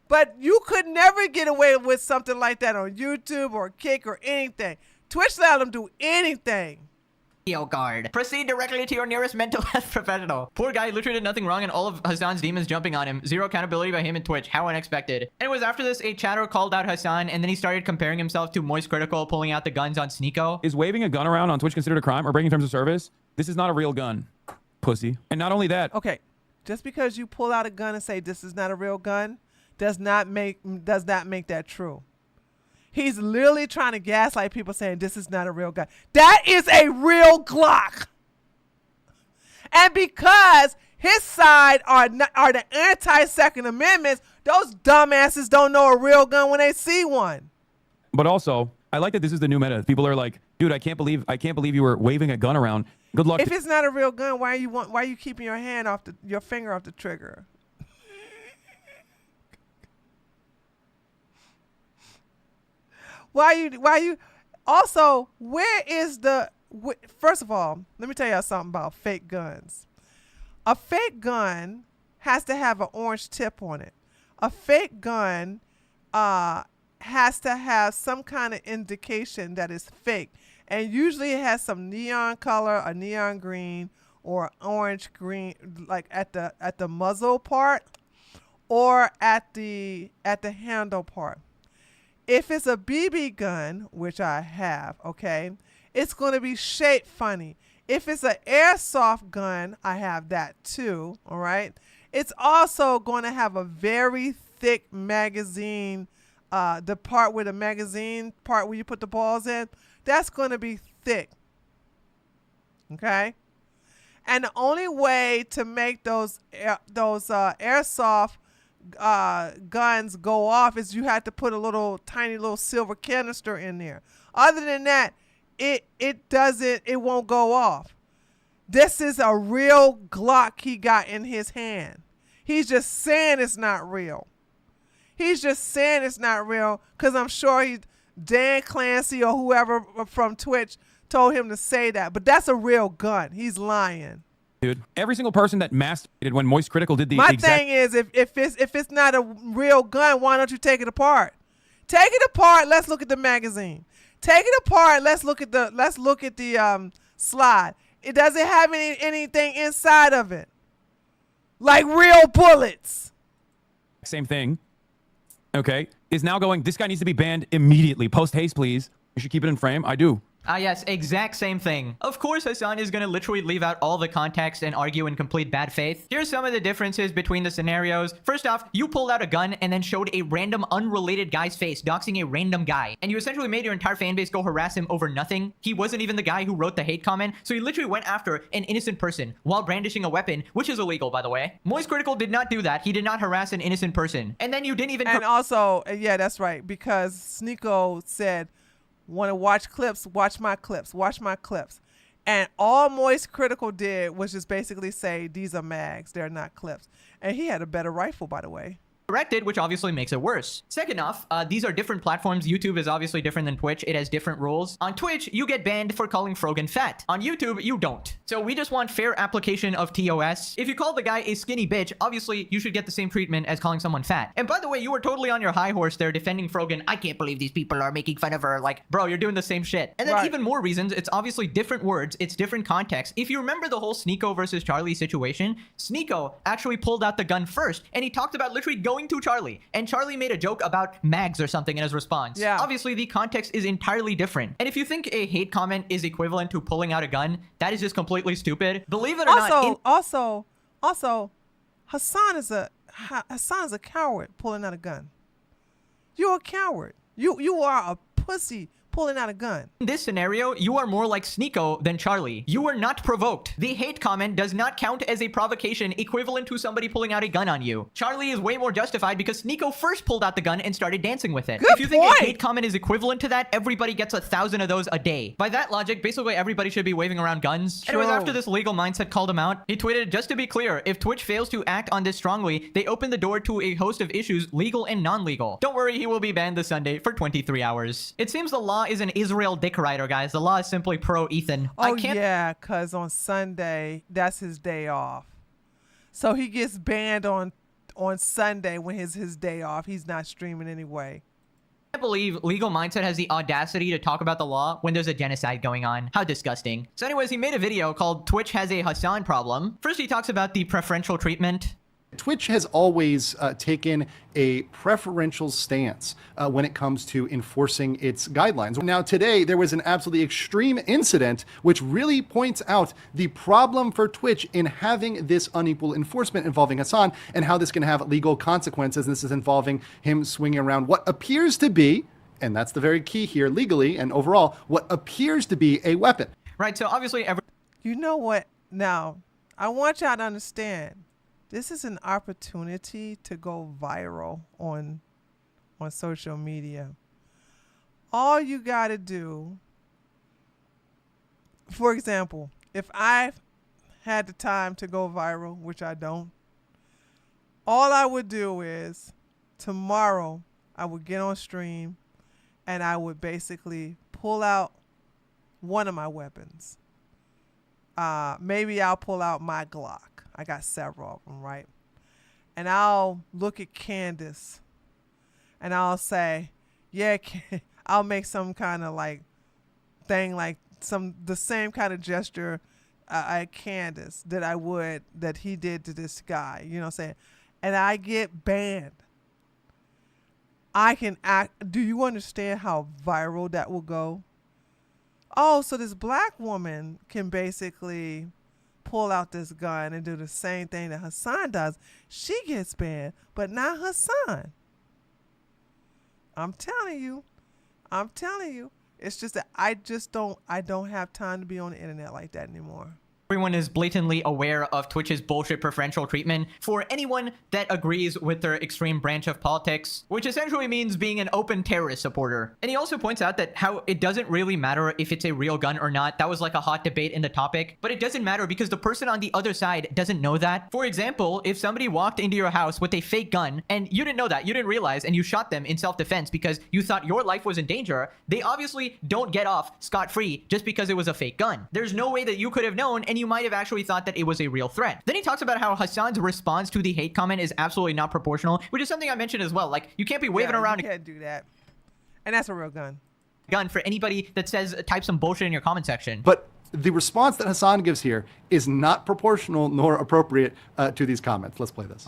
but you could never get away with something like that on YouTube or Kick or anything. Twitch let him do anything. Guard. Proceed directly to your nearest mental health professional. Poor guy literally did nothing wrong and all of Hasan's demons jumping on him. Zero accountability by him and Twitch. How unexpected. Anyways, after this, a chatter called out Hasan and then he started comparing himself to Moist Critical, pulling out the guns on Sneeko. Is waving a gun around on Twitch considered a crime or breaking terms of service? This is not a real gun, pussy. And not only that— Okay, just because you pull out a gun and say this is not a real gun does not make that true. He's literally trying to gaslight people saying this is not a real gun. That is a real Glock. And because his side are the anti-Second Amendments, those dumbasses don't know a real gun when they see one. But also, I like that this is the new meta. People are like, dude, I can't believe you were waving a gun around. Good luck. If it's not a real gun, why are you keeping your finger off the trigger? Why you also, where is first of all, let me tell you something about fake guns. A fake gun has to have an orange tip on it. A fake gun has to have some kind of indication that it's fake. And usually it has some neon color, a neon green, or orange green, like at the muzzle part or at the handle part. If it's a BB gun, which I have, okay, it's going to be shaped funny. If it's an airsoft gun, I have that too, all right? It's also going to have a very thick magazine, the part where the magazine part where you put the balls in, that's going to be thick, okay? And the only way to make those airsoft guns go off is you have to put a tiny little silver canister in there. Other than that, it won't go off. This is a real Glock he got in his hand. He's just saying it's not real. He's just saying it's not real because I'm sure Dan Clancy or whoever from Twitch told him to say that. But that's a real gun. He's lying. Dude, every single person that masturbated when Moist Critical did the My thing is, if it's not a real gun, why don't you take it apart? Take it apart. Let's look at the magazine. Take it apart. Let's look at the slide. It doesn't have anything inside of it, like real bullets. Same thing. Okay, is now going. This guy needs to be banned immediately. Post haste, please. You should keep it in frame. I do. Yes, exact same thing. Of course, Hasan is going to literally leave out all the context and argue in complete bad faith. Here's some of the differences between the scenarios. First off, you pulled out a gun and then showed a random unrelated guy's face, doxing a random guy. And you essentially made your entire fan base go harass him over nothing. He wasn't even the guy who wrote the hate comment, so he literally went after an innocent person while brandishing a weapon, which is illegal, by the way. Moist Critical did not do that. He did not harass an innocent person. And then you didn't even... And also, yeah, that's right, because Sneeko said, want to watch clips, watch my clips, watch my clips. And all Moist Critical did was just basically say, these are mags, they're not clips. And he had a better rifle, by the way. Corrected, which obviously makes it worse. Second off, these are different platforms. YouTube is obviously different than Twitch. It has different rules. On Twitch, you get banned for calling Frogan fat. On YouTube, you don't. So we just want fair application of TOS. If you call the guy a skinny bitch, obviously you should get the same treatment as calling someone fat. And by the way, you were totally on your high horse there defending Frogan. I can't believe these people are making fun of her. Like, bro, you're doing the same shit. And then even more reasons, it's obviously different words. It's different context. If you remember the whole Sneeko versus Charlie situation, Sneeko actually pulled out the gun first and he talked about literally going to Charlie. And Charlie made a joke about mags or something in his response. Yeah. Obviously, the context is entirely different. And if you think a hate comment is equivalent to pulling out a gun, that is just completely stupid. Believe it or not. Also, Hasan is a coward pulling out a gun. You're a coward. You are a pussy pulling out a gun. In this scenario, you are more like Sneeko than Charlie. You were not provoked. The hate comment does not count as a provocation equivalent to somebody pulling out a gun on you. Charlie is way more justified because Sneeko first pulled out the gun and started dancing with it. If you think a hate comment is equivalent to that, everybody gets 1,000 of those a day. By that logic, basically everybody should be waving around guns. True. Anyways, after this legal mindset called him out, he tweeted, just to be clear, if Twitch fails to act on this strongly, they open the door to a host of issues, legal and non-legal. Don't worry, he will be banned this Sunday for 23 hours. It seems the law is an Israel dick rider, guys. The law is simply pro Ethan. Oh, yeah, because on Sunday, that's his day off. So he gets banned on Sunday when his day off. He's not streaming anyway. I can't believe Legal Mindset has the audacity to talk about the law when there's a genocide going on. How disgusting. So anyways, he made a video called Twitch Has a Hasan Problem. First, he talks about the preferential treatment. Twitch has always taken a preferential stance when it comes to enforcing its guidelines. Now, today, there was an absolutely extreme incident which really points out the problem for Twitch in having this unequal enforcement involving Hasan and how this can have legal consequences. And this is involving him swinging around what appears to be, and that's the very key here legally and overall, what appears to be a weapon. Right, so obviously You know what? Now, I want y'all to understand, this is an opportunity to go viral on social media. All you got to do, for example, if I had the time to go viral, which I don't, all I would do is tomorrow I would get on stream and I would basically pull out one of my weapons. Maybe I'll pull out my Glock. I got several of them, right? And I'll look at Candace and I'll say, yeah, I'll make some kind of like thing, like the same kind of gesture at Candace that he did to this guy, you know what I'm saying? And I get banned. I can act. Do you understand how viral that will go? Oh, so this black woman can basically pull out this gun and do the same thing that Hasan does. She gets banned, but not Hasan. I'm telling you. It's just that I don't have time to be on the internet like that anymore. Everyone is blatantly aware of Twitch's bullshit preferential treatment for anyone that agrees with their extreme branch of politics, which essentially means being an open terrorist supporter. And he also points out that how it doesn't really matter if it's a real gun or not. That was like a hot debate in the topic, but it doesn't matter because the person on the other side doesn't know that. For example, if somebody walked into your house with a fake gun and you didn't know that, you didn't realize, and you shot them in self-defense because you thought your life was in danger, they obviously don't get off scot-free just because it was a fake gun. There's no way that you could have known, and you might have actually thought that it was a real threat. Then he talks about how Hasan's response to the hate comment is absolutely not proportional, which is something I mentioned as well. Like, you can't be waving around. You can't do that. And that's a real gun. Gun for anybody that says type some bullshit in your comment section. But the response that Hasan gives here is not proportional nor appropriate to these comments. Let's play this.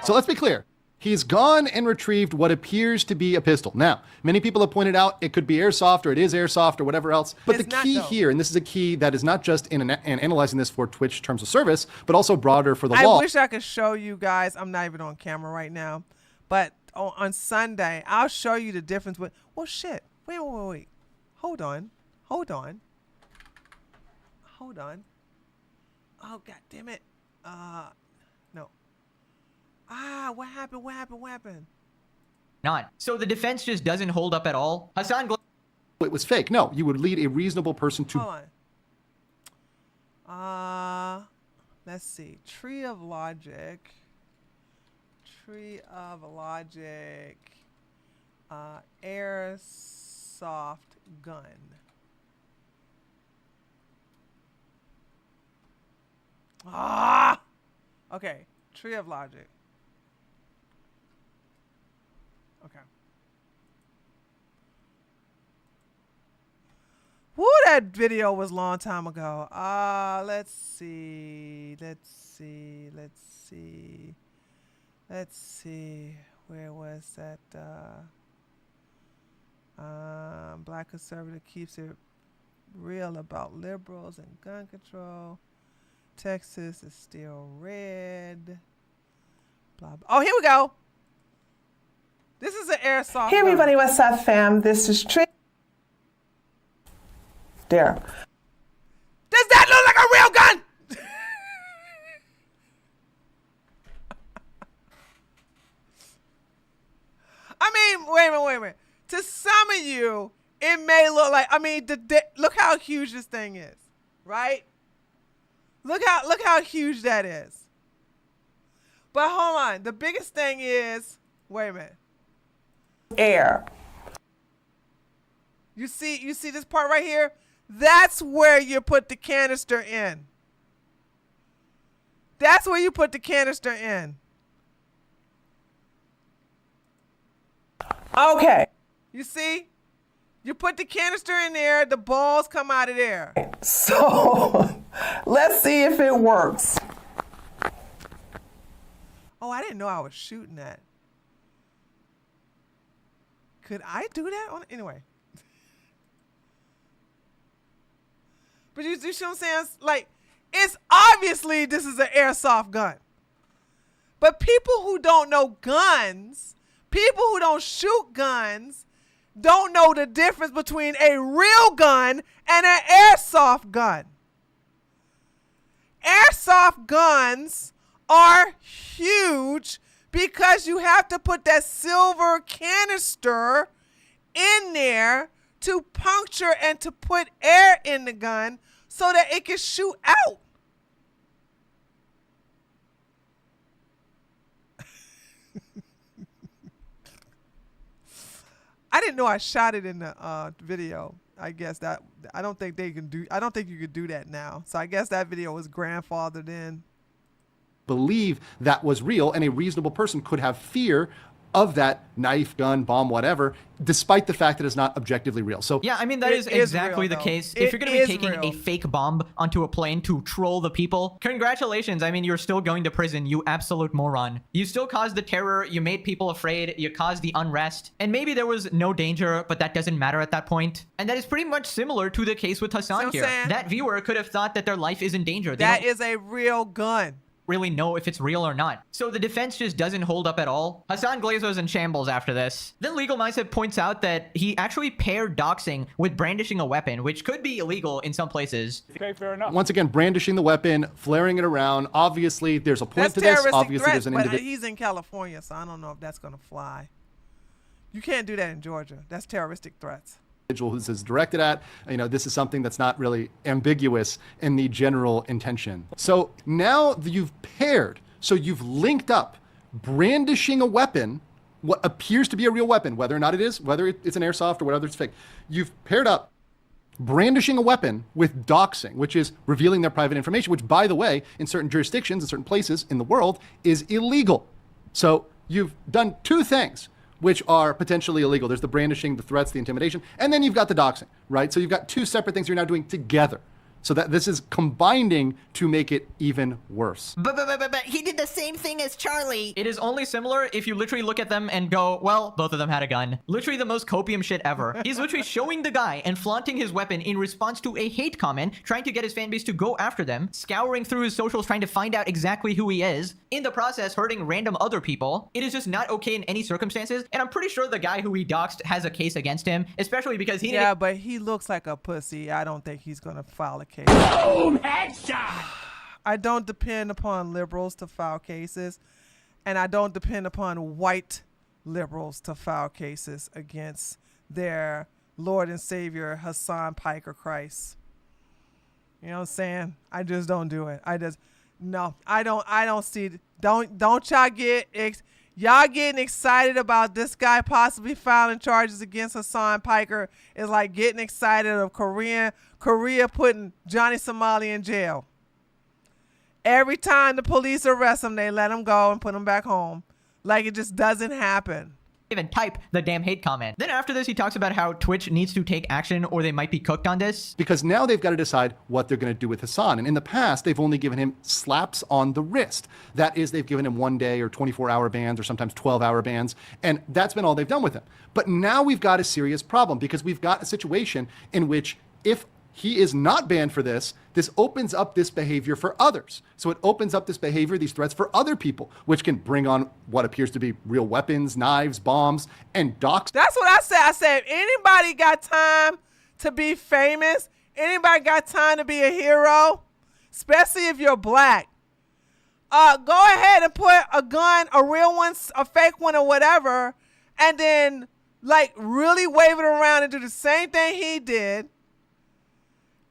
So let's be clear. He's gone and retrieved what appears to be a pistol. Now, many people have pointed out it could be airsoft or it is airsoft or whatever else. But the key here, and this is a key that is not just in analyzing this for Twitch terms of service, but also broader for the law. I wish I could show you guys. I'm not even on camera right now. But on Sunday, I'll show you the difference with... Well, shit. Wait. Hold on. Oh, God damn it. No. What happened? Not. So the defense just doesn't hold up at all. Hasan... It was fake. No, you would lead a reasonable person to... Hold on. Let's see. Tree of logic. Airsoft gun. Okay. Tree of logic. Okay. Woo, that video was a long time ago. Let's see. Where was that? Black conservative keeps it real about liberals and gun control. Texas is still red. Blah, blah. Oh, here we go. This is an airsoft. Hey everybody, what's up, fam? This is Trish. There. Does that look like a real gun? I mean, wait a minute. To some of you, it may look like, I mean, look how huge this thing is, right? Look how huge that is. But hold on, the biggest thing is, wait a minute. Air. You see this part right here? That's where you put the canister in. That's where you put the canister in. Okay. You see? You put the canister in there, the balls come out of there. So, let's see if it works. Oh, I didn't know I was shooting that. Could I do that? Anyway. But you see what I'm saying? Like, it's obviously this is an airsoft gun. But people who don't know guns, people who don't shoot guns, don't know the difference between a real gun and an airsoft gun. airsoft guns are huge because you have to put that silver canister in there to puncture and to put air in the gun so that it can shoot out. I didn't know I shot it in the video. I guess that I don't think you could do that now. So I guess that video was grandfathered in. Believe that was real, and a reasonable person could have fear of that knife, gun, bomb, whatever, despite the fact that it's not objectively real. So yeah, I mean, that is exactly the case. If you're going to be taking a fake bomb onto a plane to troll the people, congratulations. I mean, you're still going to prison, you absolute moron. You still caused the terror, you made people afraid, you caused the unrest, and maybe there was no danger, but that doesn't matter at that point. And that is pretty much similar to the case with Hasan here. That viewer could have thought that their life is in danger. That is a real gun. Really know if it's real or not. So the defense just doesn't hold up at all. Hasan Glazer's in shambles after this. Then Legal Mindset points out that he actually paired doxing with brandishing a weapon, which could be illegal in some places. Okay, fair enough. Once again, brandishing the weapon, flaring it around. Obviously, there's a point to this. Obviously, there's an individual. But he's in California, so I don't know if that's going to fly. You can't do that in Georgia. That's terroristic threats. Who this is directed at, this is something that's not really ambiguous in the general intention. So now that you've paired, so you've linked up brandishing a weapon, what appears to be a real weapon, whether or not it is, whether it's an airsoft or whether it's fake, you've paired up brandishing a weapon with doxing, which is revealing their private information, which, by the way, in certain jurisdictions, in certain places in the world, is illegal. So you've done two things which are potentially illegal. There's the brandishing, the threats, the intimidation, and then you've got the doxing, right? So you've got two separate things you're now doing together. So that this is combining to make it even worse. But he did the same thing as Charlie. It is only similar if you literally look at them and go, well, both of them had a gun. Literally the most copium shit ever. He's literally showing the guy and flaunting his weapon in response to a hate comment, trying to get his fan base to go after them, scouring through his socials trying to find out exactly who he is, in the process hurting random other people. It is just not okay in any circumstances, and I'm pretty sure the guy who he doxed has a case against him, especially because he Yeah, but he looks like a pussy. I don't think he's gonna file a case. Boom! Headshot! I don't depend upon liberals to file cases, and I don't depend upon white liberals to file cases against their Lord and Savior Hasan Piker Christ. You know what I'm saying? I just don't do it. I don't see. Don't y'all y'all getting excited about this guy possibly filing charges against Hasan Piker is like getting excited of Korea putting Johnny Somali in jail. Every time the police arrest him, they let him go and put him back home. Like it just doesn't happen. Even type the damn hate comment. Then after this, he talks about how Twitch needs to take action or they might be cooked on this. Because now they've got to decide what they're going to do with Hasan. And in the past, they've only given him slaps on the wrist. That is, they've given him 1 day or 24-hour bans or sometimes 12-hour bans. And that's been all they've done with him. But now we've got a serious problem because we've got a situation in which if he is not banned for this, this opens up this behavior for others. So it opens up this behavior, these threats for other people, which can bring on what appears to be real weapons, knives, bombs, and dox. That's what I said. I said, if anybody got time to be famous, anybody got time to be a hero, especially if you're black, go ahead and put a gun, a real one, a fake one or whatever, and then like really wave it around and do the same thing he did.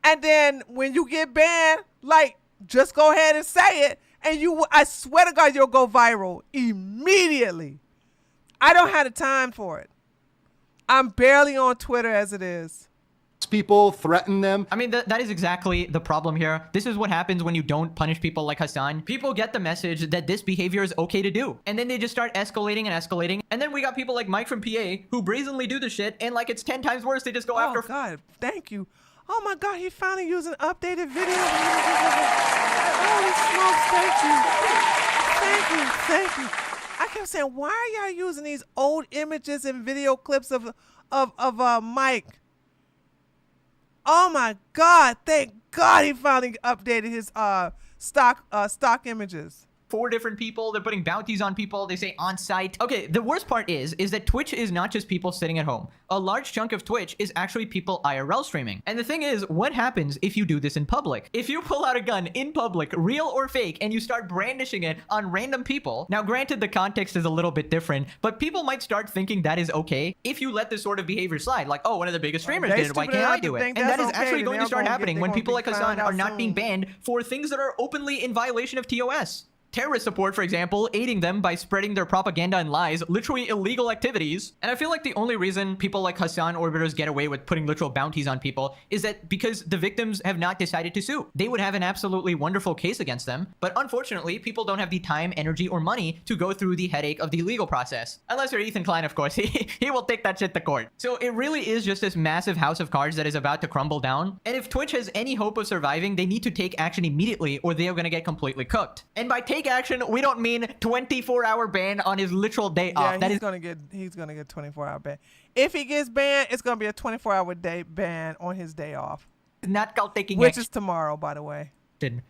And then when you get banned, like, just go ahead and say it. And I swear to God, you'll go viral immediately. I don't have the time for it. I'm barely on Twitter as it is. People threaten them. I mean, that is exactly the problem here. This is what happens when you don't punish people like Hasan. People get the message that this behavior is okay to do. And then they just start escalating and escalating. And then we got people like Mike from PA who brazenly do the shit. And like it's 10 times worse. They just go after. Oh, God. Thank you. Oh my God, he finally used an updated video. Holy smokes, thank you. I kept saying, why are y'all using these old images and video clips of Mike? Oh my God, thank God he finally updated his stock images. 4 different people. They're putting bounties on people. They say on site. Okay, the worst part is that Twitch is not just people sitting at home. A large chunk of Twitch is actually people IRL streaming. And the thing is, what happens if you do this in public? If you pull out a gun in public, real or fake, and you start brandishing it on random people, now granted the context is a little bit different, but people might start thinking that is okay if you let this sort of behavior slide. Like, oh, one of the biggest streamers did it, why can't I do it? And that is actually going to start happening when people like Hasan are not being banned for things that are openly in violation of TOS. Terrorist support, for example, aiding them by spreading their propaganda and lies, literally illegal activities. And I feel like the only reason people like Hasan orbiters get away with putting literal bounties on people is that because the victims have not decided to sue. They would have an absolutely wonderful case against them, but unfortunately, people don't have the time, energy, or money to go through the headache of the legal process. Unless you're Ethan Klein, of course. He will take that shit to court. So it really is just this massive house of cards that is about to crumble down. And if Twitch has any hope of surviving, they need to take action immediately or they are going to get completely cooked. And by take action, we don't mean 24-hour ban on his literal day off. He's gonna get 24-hour ban. If he gets banned, it's gonna be a 24-hour day ban on his day off. Not called taking which action. is tomorrow, by the way.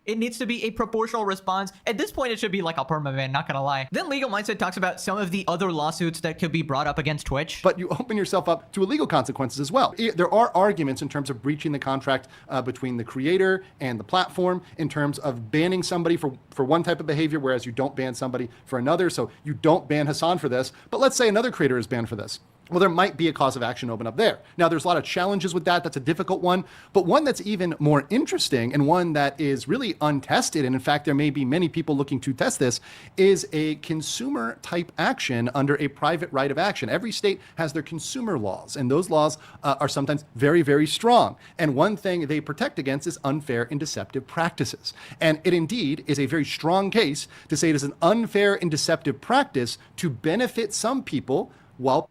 It needs to be a proportional response. At this point, it should be like a permaban, not gonna lie. Then Legal Mindset talks about some of the other lawsuits that could be brought up against Twitch. But you open yourself up to illegal consequences as well. There are arguments in terms of breaching the contract between the creator and the platform in terms of banning somebody for one type of behavior, whereas you don't ban somebody for another. So you don't ban Hasan for this, but let's say another creator is banned for this. Well, there might be a cause of action open up there. Now, there's a lot of challenges with that. That's a difficult one. But one that's even more interesting and one that is really untested, and in fact, there may be many people looking to test this, is a consumer type action under a private right of action. Every state has their consumer laws, and those laws are sometimes very, very strong. And one thing they protect against is unfair and deceptive practices. And it indeed is a very strong case to say it is an unfair and deceptive practice to benefit some people while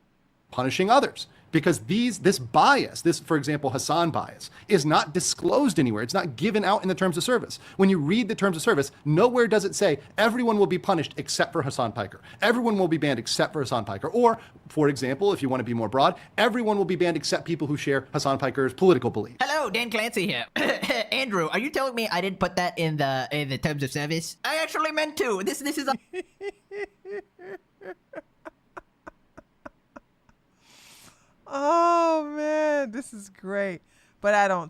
punishing others, because this bias, for example, Hasan bias, is not disclosed anywhere. It's not given out in the terms of service. When you read the terms of service, nowhere does it say everyone will be punished except for Hasan Piker. Everyone will be banned except for Hasan Piker. Or, for example, if you want to be more broad, everyone will be banned except people who share Hasan Piker's political beliefs. Hello, Dan Clancy here. Andrew, are you telling me I didn't put that in the terms of service? I actually meant to. This is Oh man, this is great. But I don't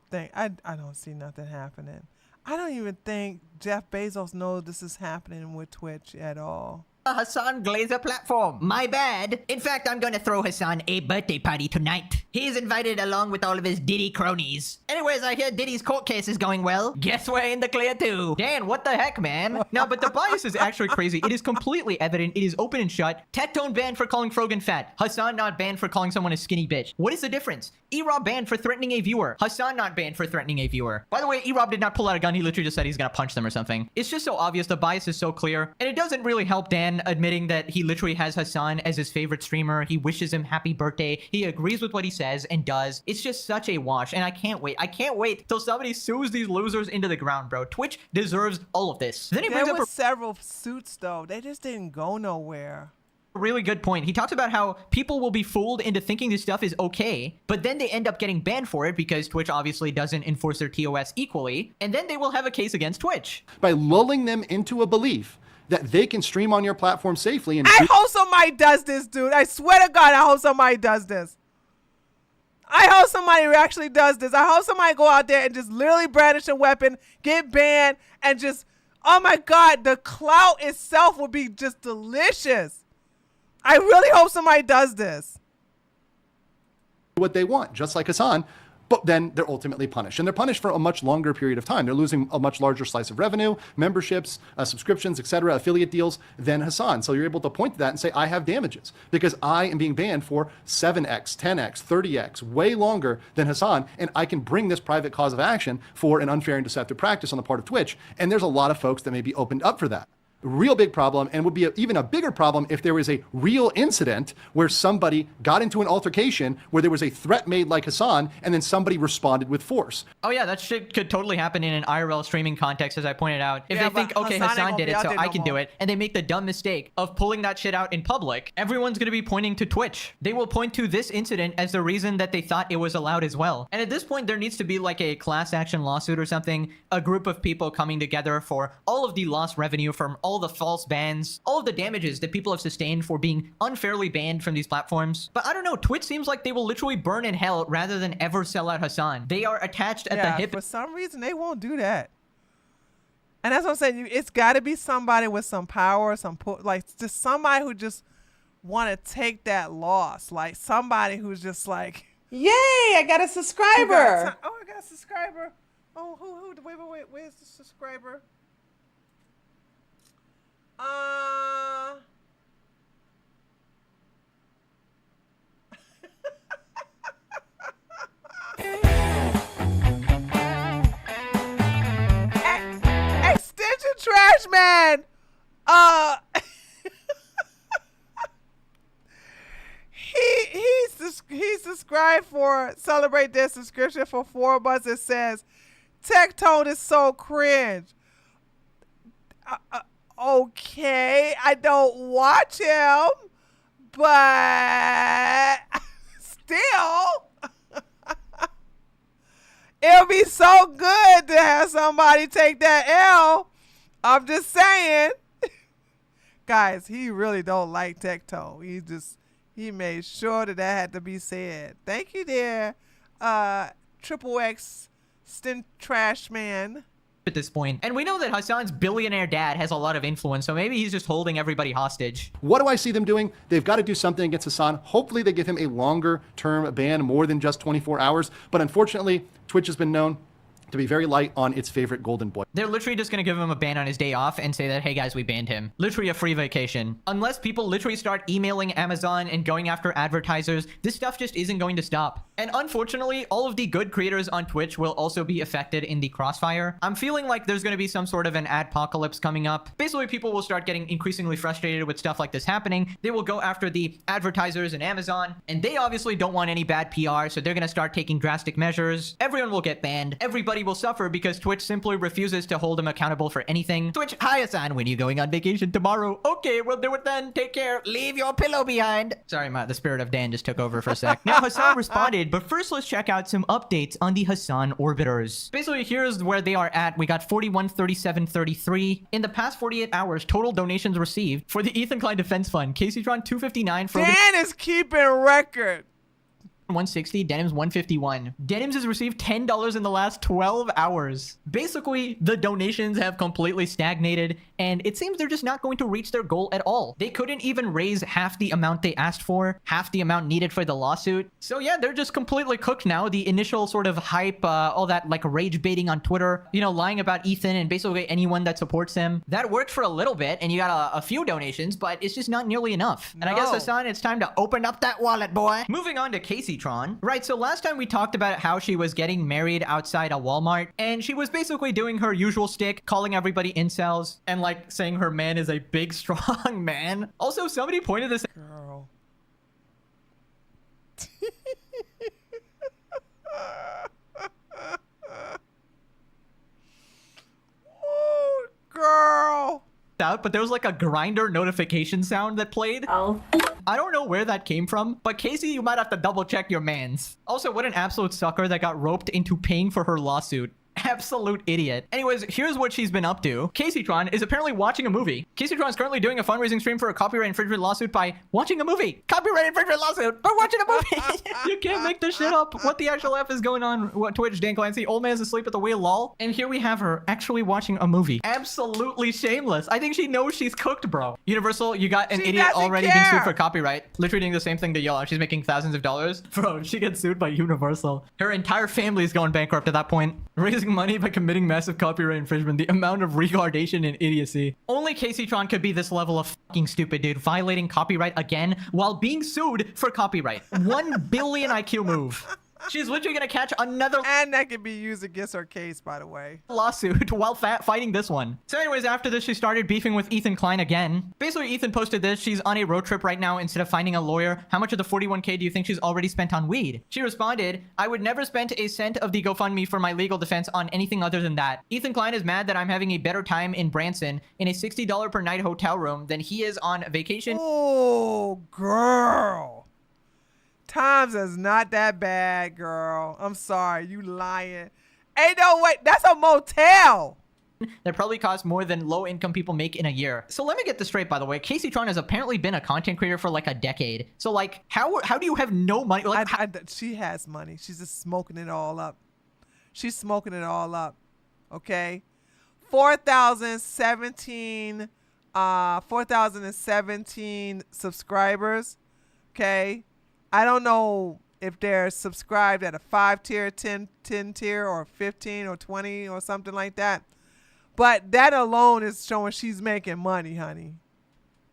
see nothing happening. I don't even think Jeff Bezos knows this is happening with Twitch at all. Hasan Glazer platform. My bad. In fact, I'm gonna throw Hasan a birthday party tonight. He's invited along with all of his Diddy cronies. Anyways, I hear Diddy's court case is going well. Guess we're in the clear too. Dan, what the heck, man? No, but the bias is actually crazy. It is completely evident. It is open and shut. Tectone banned for calling Frogan fat. Hasan not banned for calling someone a skinny bitch. What is the difference? E-Rob banned for threatening a viewer. Hasan not banned for threatening a viewer. By the way, E-Rob did not pull out a gun. He literally just said he's gonna punch them or something. It's just so obvious. The bias is so clear. And it doesn't really help Dan admitting that he literally has Hasan as his favorite streamer. He wishes him happy birthday. He agrees with what he says and does. It's just such a wash. And I can't wait. I can't wait till somebody sues these losers into the ground, bro. Twitch deserves all of this. Then he brings up several suits, though. They just didn't go nowhere. Really good point. He talks about how people will be fooled into thinking this stuff is okay, but then they end up getting banned for it because Twitch obviously doesn't enforce their TOS equally, and then they will have a case against Twitch. By lulling them into a belief that they can stream on your platform safely. And I hope somebody does this, dude. I swear to God, I hope somebody does this. I hope somebody actually does this. I hope somebody go out there and just literally brandish a weapon, get banned, and just, oh my God, the clout itself would be just delicious. I really hope somebody does this. What they want, just like Hasan, but then they're ultimately punished. And they're punished for a much longer period of time. They're losing a much larger slice of revenue, memberships, subscriptions, etc., affiliate deals than Hasan. So you're able to point to that and say, I have damages because I am being banned for 7x, 10x, 30x, way longer than Hasan, and I can bring this private cause of action for an unfair and deceptive practice on the part of Twitch. And there's a lot of folks that may be opened up for that. Real big problem, and would be even a bigger problem if there was a real incident where somebody got into an altercation where there was a threat made like Hasan and then somebody responded with force. Oh yeah, that shit could totally happen in an IRL streaming context, as I pointed out. If they think, okay, Hasan did it, so I can do it, and they make the dumb mistake of pulling that shit out in public, everyone's gonna be pointing to Twitch. They will point to this incident as the reason that they thought it was allowed as well. And at this point, there needs to be like a class action lawsuit or something, a group of people coming together for all of the lost revenue from all all the false bans, all of the damages that people have sustained for being unfairly banned from these platforms. But I don't know, Twitch seems like they will literally burn in hell rather than ever sell out Hasan. They are attached at the hip. For some reason, they won't do that. And that's what I'm saying. It's got to be somebody with some power, like just somebody who just want to take that loss. Like somebody who's just like, yay, I got a subscriber. I got a subscriber. Oh, who? Wait. Where's the subscriber? Extension Trash Man. He's subscribed for celebrate their subscription for 4 months. It says Tech Tone is so cringe. Okay, I don't watch him, but still, it'll be so good to have somebody take that L. I'm just saying. Guys, he really don't like Tech Tone. He made sure that had to be said. Thank you there, Triple X Stint Trash Man. At this point. And we know that Hasan's billionaire dad has a lot of influence, so maybe he's just holding everybody hostage. What do I see them doing? They've got to do something against Hasan. Hopefully they give him a longer term ban, more than just 24 hours. But unfortunately, Twitch has been known to be very light on its favorite golden boy. They're literally just going to give him a ban on his day off and say that, hey guys, we banned him. Literally a free vacation. Unless people literally start emailing Amazon and going after advertisers, this stuff just isn't going to stop. And unfortunately, all of the good creators on Twitch will also be affected in the crossfire. I'm feeling like there's going to be some sort of an adpocalypse coming up. Basically, people will start getting increasingly frustrated with stuff like this happening. They will go after the advertisers and Amazon, and they obviously don't want any bad PR, so they're going to start taking drastic measures. Everyone will get banned. Everybody will suffer because Twitch simply refuses to hold them accountable for anything. Twitch, hi Hasan, when are you going on vacation tomorrow? Okay, we'll do it then. Take care. Leave your pillow behind. Sorry, the spirit of Dan just took over for a sec. Now Hasan responded, but first let's check out some updates on the Hasan orbiters. Basically, here's where they are at. We got 41, 37, 33. In the past 48 hours, total donations received for the Ethan Klein Defense Fund. Caseytron 259 for Dan is keeping record. 160, Denims 151. Denims has received $10 in the last 12 hours. Basically, the donations have completely stagnated, and it seems they're just not going to reach their goal at all. They couldn't even raise half the amount they asked for, half the amount needed for the lawsuit. So yeah, they're just completely cooked now. The initial sort of hype, all that like rage baiting on Twitter, you know, lying about Ethan and basically anyone that supports him, that worked for a little bit, and you got a few donations, but it's just not nearly enough. And I guess, Hasan, it's time to open up that wallet, boy. Moving on to Casey. Right, so last time we talked about how she was getting married outside a Walmart, and she was basically doing her usual shtick, calling everybody incels, and like saying her man is a big, strong man. Also, somebody pointed this Girl. Ooh, girl. out, but there was like a grinder notification sound that played. Oh. I don't know where that came from, but Casey, you might have to double check your mans. Also, what an absolute sucker that got roped into paying for her lawsuit. Absolute idiot. Anyways, here's what she's been up to. Caseytron is apparently watching a movie. Caseytron is currently doing a fundraising stream for a copyright infringement lawsuit by watching a movie. Copyright infringement lawsuit by watching a movie. You can't make this shit up. What the actual F is going on? What, Twitch, Dan Clancy, old man's asleep at the wheel, lol. And here we have her actually watching a movie. Absolutely shameless. I think she knows she's cooked, bro. Universal, you got an idiot already being sued for copyright. Literally doing the same thing to y'all. She's making thousands of dollars. Bro, she gets sued by Universal. Her entire family is going bankrupt at that point. Raising money by committing massive copyright infringement. The amount of retardation and idiocy. Only Caseytron could be this level of fucking stupid, dude. Violating copyright again while being sued for copyright. 1 billion IQ move. She's literally gonna catch another— and that can be used against her case, by the way. —lawsuit while fighting this one. So anyways, after this, she started beefing with Ethan Klein again. Basically, Ethan posted this. She's on a road trip right now instead of finding a lawyer. How much of the 41K do you think she's already spent on weed? She responded, I would never spend a cent of the GoFundMe for my legal defense on anything other than that. Ethan Klein is mad that I'm having a better time in Branson in a $60 per night hotel room than he is on vacation. Oh, girl. Times is not that bad, girl. I'm sorry, you lying. Ain't no way. That's a motel. that probably cost more than low-income people make in a year. So let me get this straight, by the way. Casey Tron has apparently been a content creator for like a decade. So like, how do you have no money? Like, she has money. She's just smoking it all up. She's smoking it all up. Okay, 4,017 subscribers. Okay, I don't know if they're subscribed at a 5 tier, 10 tier, or 15 or 20 or something like that. But that alone is showing she's making money, honey.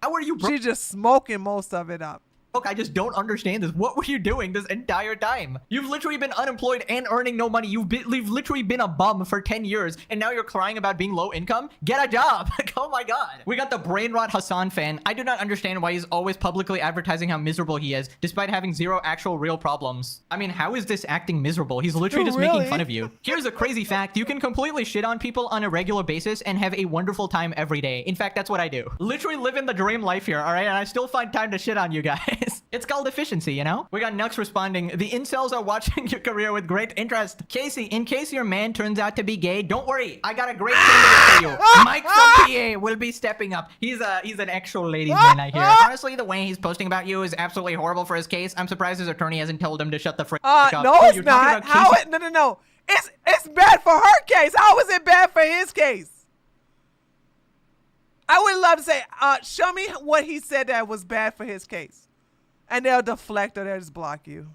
How are you? She's just smoking most of it up. Look, I just don't understand this. What were you doing this entire time? You've literally been unemployed and earning no money. You've literally been a bum for 10 years, and now you're crying about being low income? Get a job. Oh my god. We got the brain rot Hasan fan. I do not understand why he's always publicly advertising how miserable he is, despite having zero actual real problems. I mean, how is this acting miserable? He's literally just making fun of you. Here's a crazy fact. You can completely shit on people on a regular basis and have a wonderful time every day. In fact, that's what I do. Literally living the dream life here, all right? And I still find time to shit on you guys. It's called efficiency, you know? We got Nux responding, the incels are watching your career with great interest. Casey, in case your man turns out to be gay, don't worry. I got a great candidate for you. Mike from PA will be stepping up. He's an actual ladies man, I hear. Honestly, the way he's posting about you is absolutely horrible for his case. I'm surprised his attorney hasn't told him to shut the frick up. No, it's not. No. It's bad for her case. How is it bad for his case? I would love to say, show me what he said that was bad for his case. And they'll deflect or they'll just block you.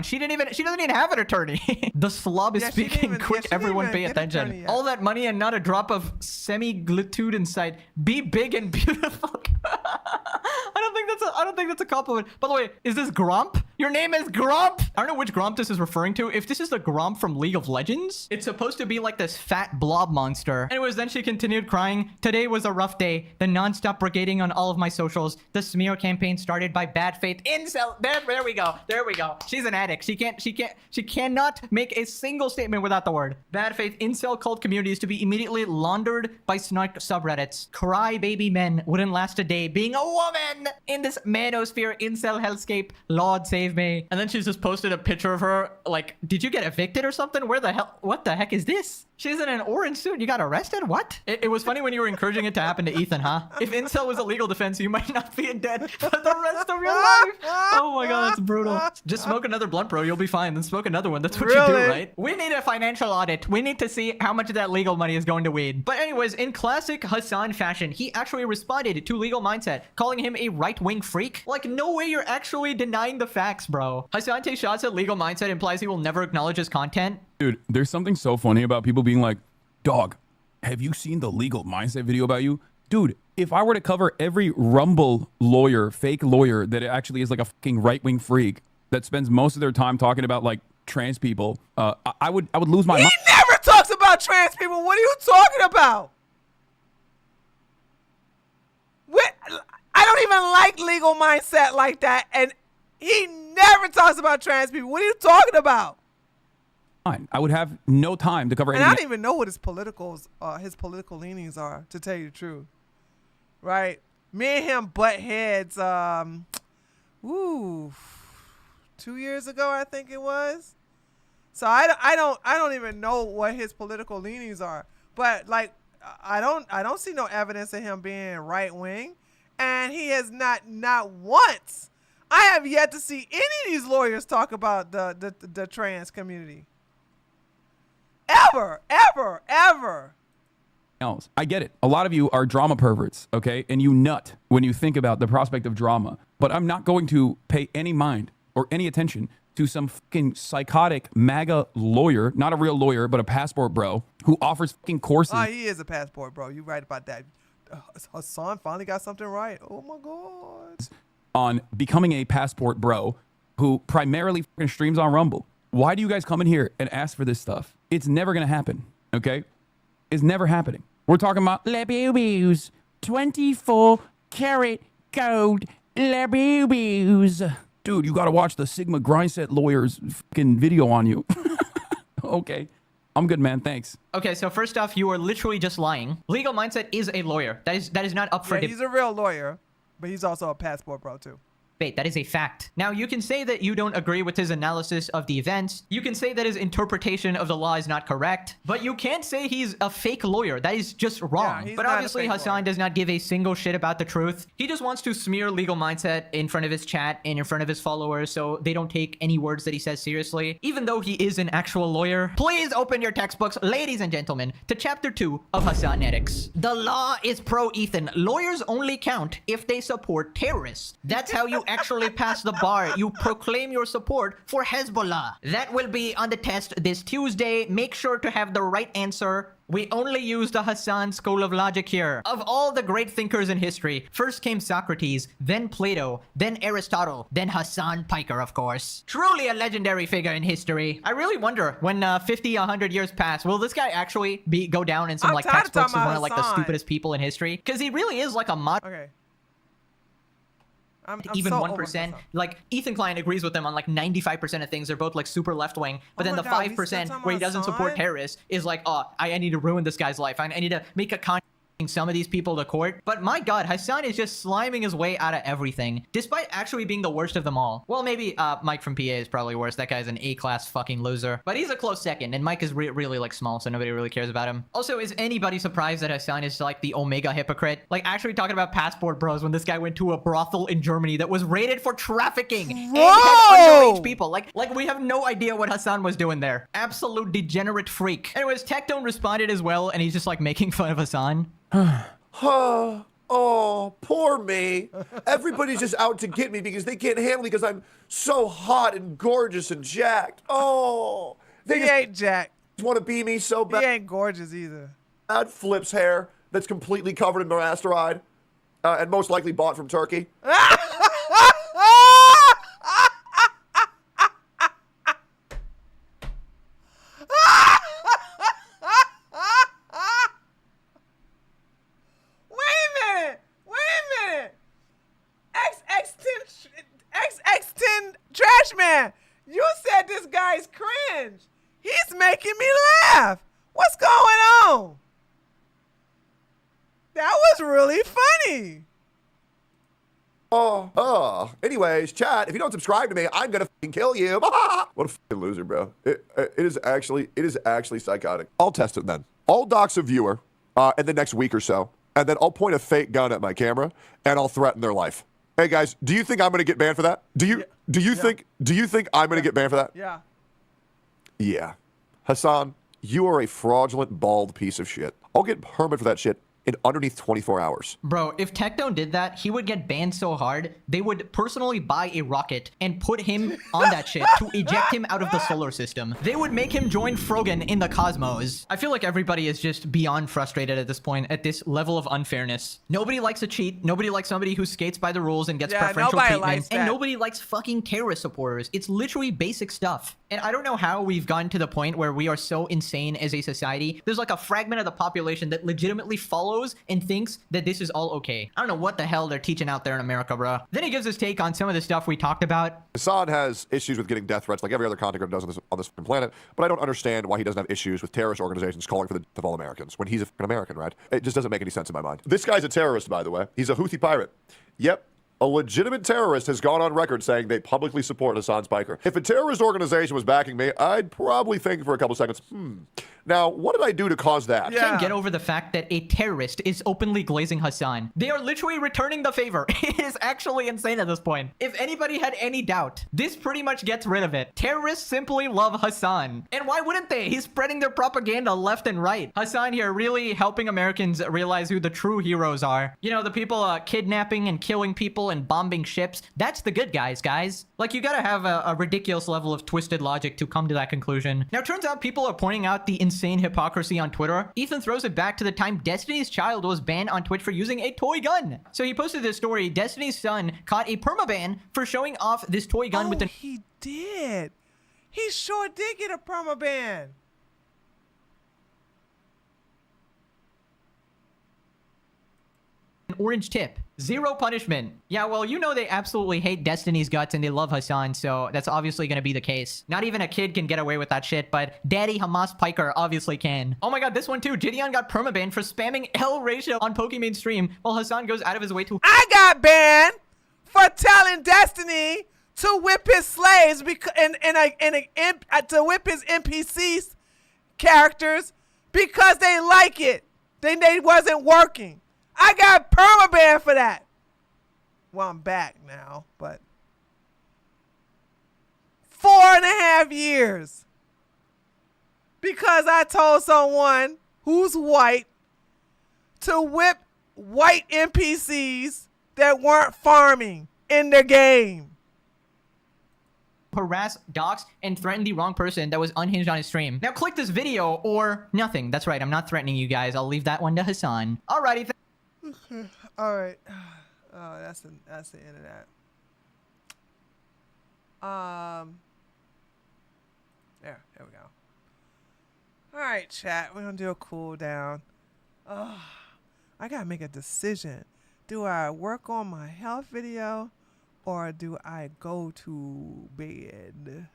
She doesn't even have an attorney. The slob is speaking quick. Everyone pay attention. All that money and not a drop of semi-glitude inside. Be big and beautiful. I don't think that's a compliment. By the way, is this Gromp? Your name is Gromp? I don't know which Gromp this is referring to. If this is the Gromp from League of Legends, it's supposed to be like this fat blob monster. Anyways, then she continued crying. Today was a rough day. The non-stop brigading on all of my socials. The smear campaign started by bad faith incel. There we go. There we go. She's an addict. She cannot make a single statement without the word. Bad faith incel cult communities to be immediately laundered by snark subreddits. Cry baby men wouldn't last a day being a woman in this manosphere incel hellscape. Lord save me. And then she's just posted a picture of her like, did you get evicted or something? What the heck is this? She's in an orange suit. You got arrested? What? It was funny when you were encouraging it to happen to Ethan, huh? If incel was a legal defense, you might not be in debt for the rest of your life. Oh my god, that's brutal. Just smoke another blunt, bro. You'll be fine. Then smoke another one. That's what you do, right? We need a financial audit. We need to see how much of that legal money is going to weed. But anyways, in classic Hasan fashion, he actually responded to Legal Mindset, calling him a right-wing freak. Like, no way you're actually denying the facts, bro. Hasan takes shots at Legal Mindset, implies he will never acknowledge his content. Dude, there's something so funny about people being like, dog, have you seen the Legal Mindset video about you? Dude, if I were to cover every Rumble lawyer, fake lawyer that actually is like a fucking right-wing freak that spends most of their time talking about like trans people, I would lose my mind. He never talks about trans people. What are you talking about? I don't even like Legal Mindset like that, and he never talks about trans people. What are you talking about? I would have no time to cover anything. And I don't even know what his political leanings are, to tell you the truth. Right? Me and him butt heads, 2 years ago, I think it was. So I don't even know what his political leanings are. But like, I don't see no evidence of him being right wing, and he has not once. I have yet to see any of these lawyers talk about the trans community. Ever. Else. I get it. A lot of you are drama perverts, okay? And you nut when you think about the prospect of drama. But I'm not going to pay any mind or any attention to some fucking psychotic MAGA lawyer, not a real lawyer, but a passport bro, who offers fucking courses. Oh, he is a passport bro. You're right about that. Hasan finally got something right. Oh my God. On becoming a passport bro who primarily fucking streams on Rumble. Why do you guys come in here and ask for this stuff? It's never going to happen, okay? It's never happening. We're talking about labubus, 24 karat gold labubus. Dude, you got to watch the Sigma Grindset lawyer's fucking video on you. Okay. I'm good, man. Thanks. Okay, so first off, you are literally just lying. Legal Mindset is a lawyer. That is not up for debate. He's a real lawyer, but he's also a passport bro too. clickbait. That is a fact. Now, you can say that you don't agree with his analysis of the events. You can say that his interpretation of the law is not correct. But you can't say he's a fake lawyer. That is just wrong. Yeah, but obviously, Hasan does not give a single shit about the truth. He just wants to smear legal mindset in front of his chat and in front of his followers so they don't take any words that he says seriously, even though he is an actual lawyer. Please open your textbooks, ladies and gentlemen, to chapter 2 of Hasanetics. The law is pro-Ethan. Lawyers only count if they support terrorists. That's how you actually pass the bar. You proclaim your support for Hezbollah. That will be on the test this Tuesday. Make sure to have the right answer. We only use the Hasan school of logic here. Of all the great thinkers in history, first came Socrates, then Plato, then Aristotle, then Hasan Piker, of course. Truly a legendary figure in history. I really wonder, when 50, 100 years pass, will this guy actually go down in some like textbooks as one of like the stupidest people in history? Because he really is like a mod. Okay. Even so 1%. Like, Ethan Klein agrees with them on like 95% of things. They're both like super left-wing. But then the 5% where he doesn't support terrorists is like, oh, I need to ruin this guy's life. I need to make a con some of these people to court. But my god, Hasan is just sliming his way out of everything, despite actually being the worst of them all. Well, maybe Mike from PA is probably worse. That guy's an A-class fucking loser. But he's a close second, and Mike is really like small, so nobody really cares about him. Also, is anybody surprised that Hasan is like the omega hypocrite? Like, actually talking about passport bros when this guy went to a brothel in Germany that was raided for trafficking and had underage people. Like we have no idea what Hasan was doing there. Absolute degenerate freak. Anyways, Tectone responded as well, and he's just like making fun of Hasan. Oh, poor me. Everybody's just out to get me because they can't handle me because I'm so hot and gorgeous and jacked. Oh, he ain't jacked. Want to be me so bad. He ain't gorgeous either. Add Flip's hair that's completely covered in morasteride and most likely bought from Turkey. XX10 Trash Man, you said this guy's cringe. He's making me laugh. What's going on? That was really funny. Anyways, chat, if you don't subscribe to me, I'm gonna fucking kill you. What a fucking loser, bro. It is actually psychotic. I'll test it then. I'll dox a viewer in the next week or so, and then I'll point a fake gun at my camera and I'll threaten their life. Hey guys, do you think I'm gonna get banned for that? Do you think I'm gonna get banned for that? Yeah. Yeah. Hasan, you are a fraudulent, bald piece of shit. I'll get permit for that shit in underneath 24 hours. Bro, if Tectone did that, he would get banned so hard, they would personally buy a rocket and put him on that shit to eject him out of the solar system. They would make him join Frogan in the cosmos. I feel like everybody is just beyond frustrated at this point, at this level of unfairness. Nobody likes a cheat. Nobody likes somebody who skates by the rules and gets preferential treatment. And nobody likes fucking terrorist supporters. It's literally basic stuff. And I don't know how we've gotten to the point where we are so insane as a society. There's like a fragment of the population that legitimately follows and thinks that this is all okay. I don't know what the hell they're teaching out there in America, bro. Then he gives his take on some of the stuff we talked about. Hasan has issues with getting death threats like every other content creator does on this planet, but I don't understand why he doesn't have issues with terrorist organizations calling for the death of all Americans when he's an American, right? It just doesn't make any sense in my mind. This guy's a terrorist, by the way. He's a Houthi pirate. Yep. A legitimate terrorist has gone on record saying they publicly support Hasan Piker. If a terrorist organization was backing me, I'd probably think for a couple seconds, now, what did I do to cause that? I can't get over the fact that a terrorist is openly glazing Hasan. They are literally returning the favor. It is actually insane at this point. If anybody had any doubt, this pretty much gets rid of it. Terrorists simply love Hasan. And why wouldn't they? He's spreading their propaganda left and right. Hasan here really helping Americans realize who the true heroes are. You know, the people kidnapping and killing people and bombing ships. That's the good guys, guys. Like, you gotta have a ridiculous level of twisted logic to come to that conclusion. Now, it turns out people are pointing out the insane hypocrisy on Twitter. Ethan throws it back to the time Destiny's Child was banned on Twitch for using a toy gun. So he posted this story. Destiny's son caught a permaban for showing off this toy gun with an... he did. He sure did get a permaban. orange tip. 0 punishment. Yeah, well, you know they absolutely hate Destiny's guts and they love Hasan, so that's obviously going to be the case. Not even a kid can get away with that shit, but Daddy Hamas Piker obviously can. Oh my god, this one too. Gideon got permabanned for spamming L ratio on Pokemon stream while Hasan goes out of his way to... I got banned for telling Destiny to whip his slaves to whip his NPCs characters because they like it. Then they wasn't working. I got permaban for that. Well, I'm back now, but 4.5 years because I told someone who's white to whip white NPCs that weren't farming in the game. Harass, dox, and threaten the wrong person that was unhinged on his stream. Now click this video or nothing. That's right, I'm not threatening you guys. I'll leave that one to Hasan. Alrighty. Okay. All right. Oh, that's the end of that. There we go. All right, chat. We're gonna do a cool down. Oh, I gotta make a decision. Do I work on my health video or do I go to bed?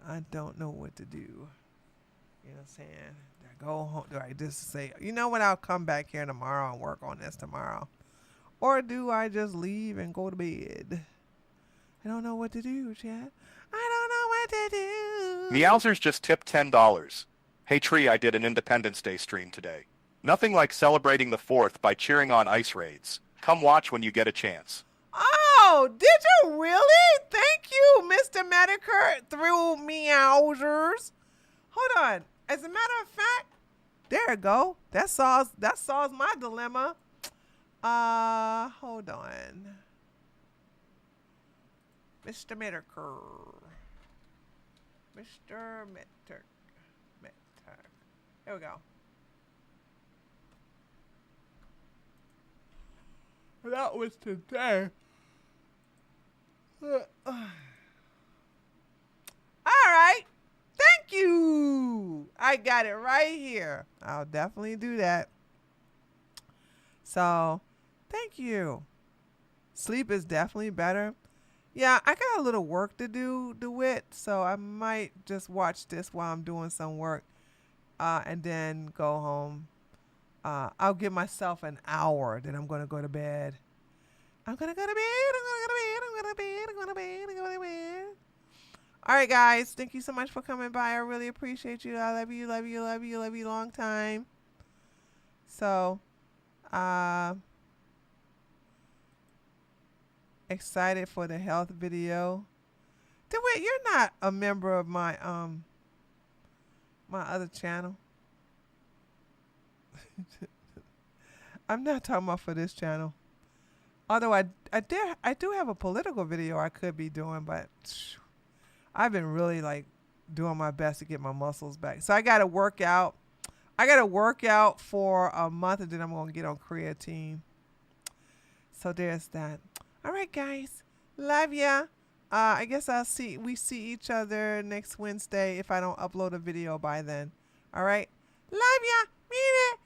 I don't know what to do. You know what I'm saying? Do I go home? Do I just say, you know what, I'll come back here tomorrow and work on this tomorrow? Or do I just leave and go to bed? I don't know what to do, chat. I don't know what to do. Meowsers just tipped $10. Hey Tree, I did an Independence Day stream today. Nothing like celebrating the 4th by cheering on ice raids. Come watch when you get a chance. Oh, did you really? Thank you, Mr. Medicare, through Meowsers. Hold on. As a matter of fact, there you go. That solves my dilemma. Hold on. Mr. Medicare. Mr. Medicare. Here we go. That was today. All right. Thank you. I got it right here. I'll definitely do that. So, thank you. Sleep is definitely better. Yeah, I got a little work to do, DeWitt, so I might just watch this while I'm doing some work and then go home. I'll give myself an hour, then I'm going to go to bed. I'm going to go to bed. All right, guys. Thank you so much for coming by. I really appreciate you. I love you, love you, love you, love you long time. So, excited for the health video. DeWitt, you're not a member of my my other channel. I'm not talking about for this channel. Although I do have a political video I could be doing, but I've been really like doing my best to get my muscles back. So I got to work out. I got to work out for a month and then I'm going to get on creatine. So there's that. All right, guys. Love ya. I guess we see each other next Wednesday if I don't upload a video by then. All right. Love ya. Mean it.